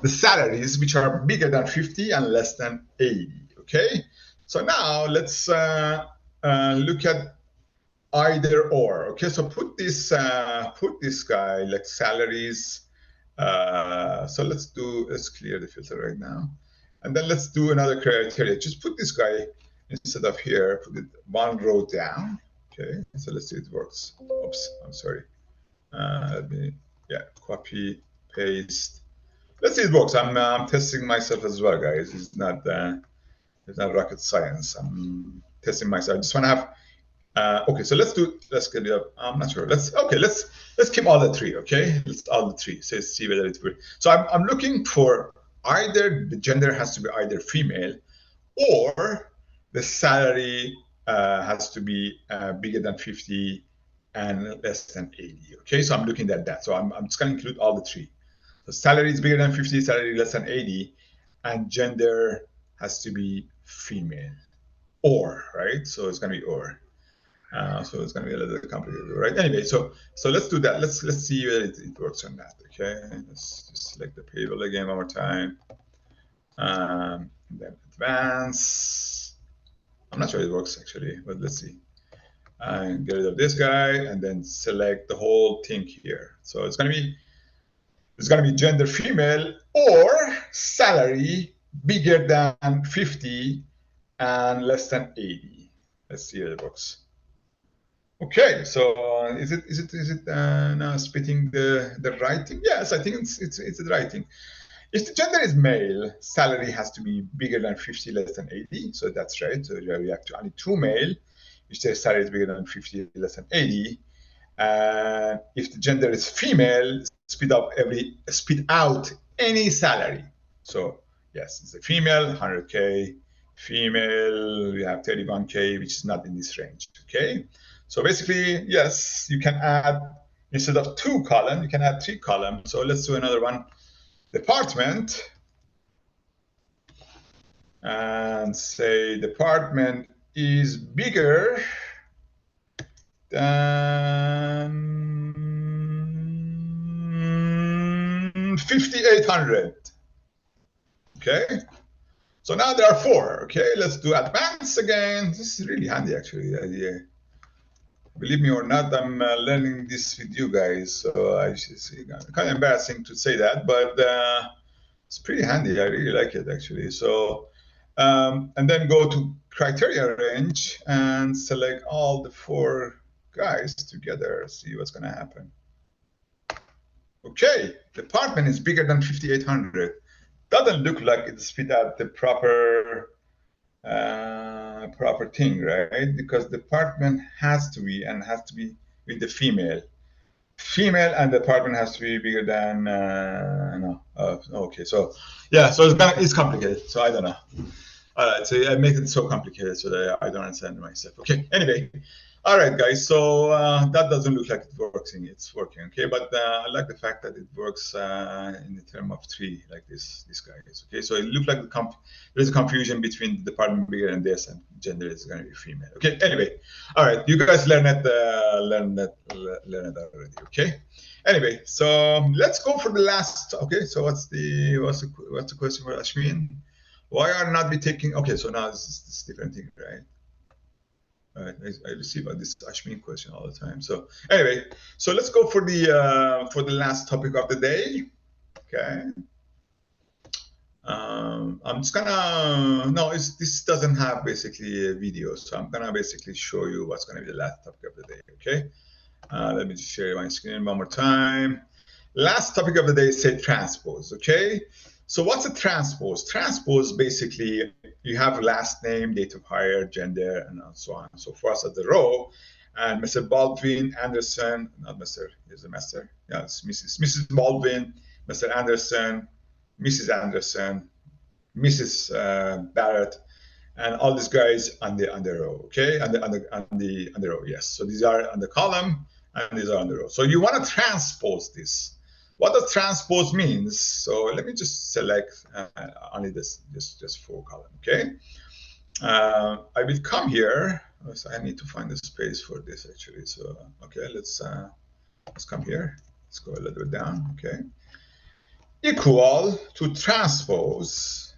salaries which are bigger than 50 and less than 80. Okay. So now let's look at either or. Okay, so put this guy like salaries. So let's clear the filter right now, and then let's do another criteria. Just put this guy instead of here, put it one row down. Okay, so let's see if it works. Oops, I'm sorry. Let me copy paste. Let's see if it works. I'm testing myself as well, guys. It's not rocket science. I'm testing myself. I just want to have. Okay, so let's get it up. I'm not sure. Let's keep all the three. Okay, let's all the three. So see whether it's good. So I'm looking for either the gender has to be either female, or the salary has to be bigger than 50 and less than 80. Okay, so I'm looking at that. So I'm just going to include all the three. So salary is bigger than 50, salary less than 80, and gender has to be female. Or, right? So it's going to be or. So it's going to be a little bit complicated, right? Anyway, so let's do that. Let's see whether it works on that. Okay, let's just select the table again one more time. Then advance. I'm not sure it works actually, but let's see. And get rid of this guy, and then select the whole thing here. So it's going to be gender female or salary bigger than 50 and less than 80. Let's see how it works. Okay, so is it now spitting the right thing? Yes, I think it's the right thing. If the gender is male, salary has to be bigger than 50, less than 80. So that's right. So we have only two male. If their salary is bigger than 50, less than 80. And if the gender is female, spit out any salary. So yes, it's a female, 100K. Female, we have 31K, which is not in this range. Okay. So basically, yes, you can add, instead of 2 columns, you can add 3 columns. So let's do another one. Department, and say department is bigger than 5,800. Okay. So now there are 4. Okay, let's do advanced again. This is really handy, actually. Believe me or not, I'm learning this with you guys. So I should say, kind of embarrassing to say that, but it's pretty handy. I really like it, actually. So, and then go to criteria range and select all the 4 guys together. See what's going to happen. Okay, department is bigger than 5,800. Doesn't look like it spit out the proper thing, right? Because department has to be with the female, and department has to be bigger than no. Okay, so yeah, so it's complicated. So I don't know. All right, so I make it so complicated so that I don't understand myself. Okay, anyway. All right, guys, so that doesn't look like it's working, okay? But I like the fact that it works in the term of 3, like this guy is, okay? So it looked like there's a confusion between the department bigger and this, and gender is going to be female, okay? Anyway, all right, you guys learn that already, okay? Anyway, so let's go for the last, okay? So what's the question for Ashmin? Why are not we taking? Okay, so now this is different thing, right? I receive this Ashmin question all the time. So anyway, so let's go for the last topic of the day. Okay. I'm just gonna this doesn't have basically a video, so I'm gonna basically show you what's gonna be the last topic of the day. Okay. Let me just share my screen one more time. Last topic of the day is say transpose. Okay. So what's a transpose? Transpose, basically, you have last name, date of hire, gender, and so on and so forth as the row. And Mr. Baldwin Anderson, not Mr. Is a Mr. Yeah, it's Mrs. Baldwin, Mr. Anderson, Mrs. Anderson, Mrs. Barrett, and all these guys on the row. Okay, on the row. Yes. So these are on the column, and these are on the row. So you want to transpose this. What does transpose means? So let me just select only this, just 4 column. Okay. I will come here. So I need to find a space for this actually. So okay, let's come here. Let's go a little bit down. Okay. Equal to transpose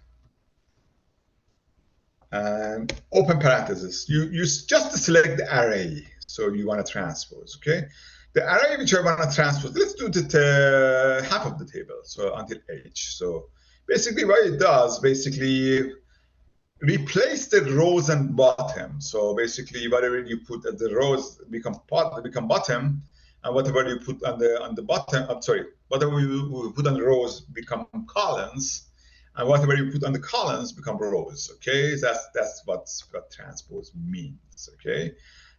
and open parentheses. You just select the array. So you want to transpose. Okay. The array which I want to transpose, let's do the half of the table, so until h. So basically what it does, basically replace the rows and bottom. So basically whatever you put at the rows become bottom, and whatever you put on the bottom, whatever you put on the rows become columns, and whatever you put on the columns become rows. Okay, that's what transpose means. Okay,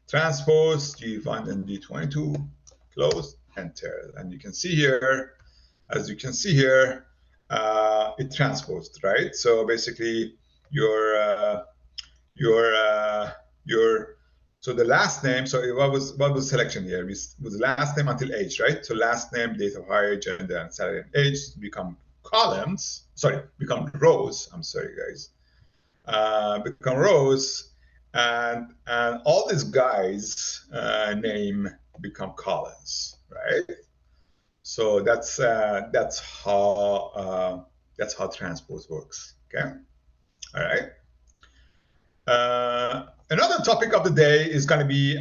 transpose, you find in D22. Close, enter, and you can see here, as you can see here, it transposed, right? So basically, so the last name. So what was selection here? Was last name until age, right? So last name, date of hire, gender, and salary, and age become columns. Sorry, become rows. I'm sorry, guys. Become rows, and all these guys name become columns, right? So that's how transpose works. Okay, all right. Another topic of the day is going to be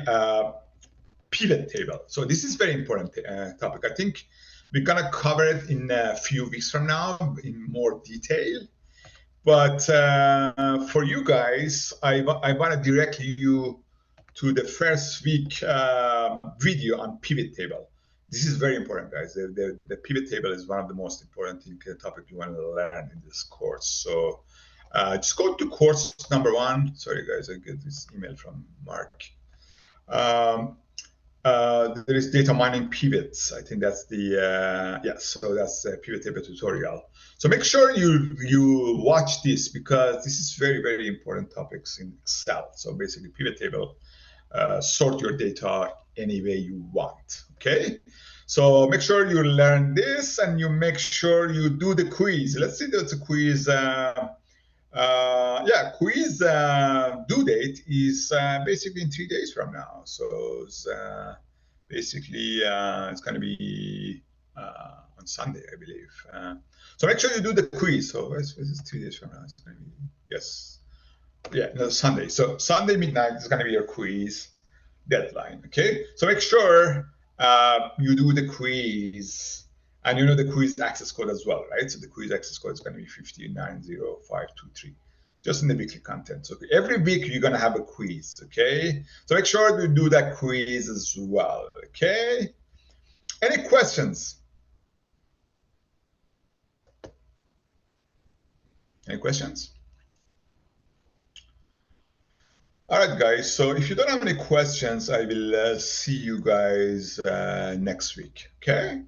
pivot table. So this is very important topic. I think we're going to cover it in a few weeks from now in more detail. But for you guys, I want to direct you to the first week video on pivot table. This is very important, guys. The pivot table is one of the most important topic you want to learn in this course. So just go to course number 1. Sorry, guys, I get this email from Mark. There is data mining pivots. I think that's the so that's the pivot table tutorial. So make sure you watch this, because this is very, very important topics in Excel. So basically, pivot table, sort your data any way you want. Okay. So make sure you learn this, and you make sure you do the quiz. Let's see, there's a quiz. Quiz due date is basically in 3 days from now. So it's basically it's going to be on Sunday, I believe. So make sure you do the quiz. So it's 3 days from now. It's going to be, yes, Sunday. So Sunday midnight is going to be your quiz deadline. Okay. So make sure you do the quiz. And you know the quiz access code as well, right? So the quiz access code is going to be 5090523, just in the weekly content. So every week you're going to have a quiz, okay? So make sure you do that quiz as well, okay? Any questions? Any questions? All right, guys. So if you don't have any questions, I will see you guys next week, okay?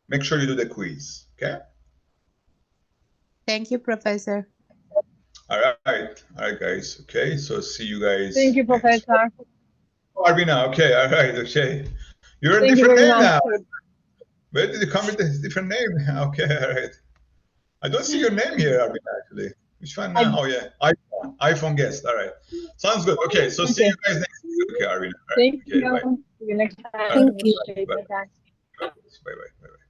Make sure you do the quiz, okay? Thank you, Professor. All right, guys. Okay, so see you guys. Thank you, Professor. Arvina, okay, all right, okay. You're a Thank you different very name much. now. Where did you come with this different name? Okay, all right. I don't see your name here, Arvina, actually. Which one now? Oh, yeah, iPhone guest. All right, sounds good. Okay, so see you guys next week. Okay, Arvina. All right. Thank Okay, you. bye. See you next time. Thank you. Bye. Bye-bye.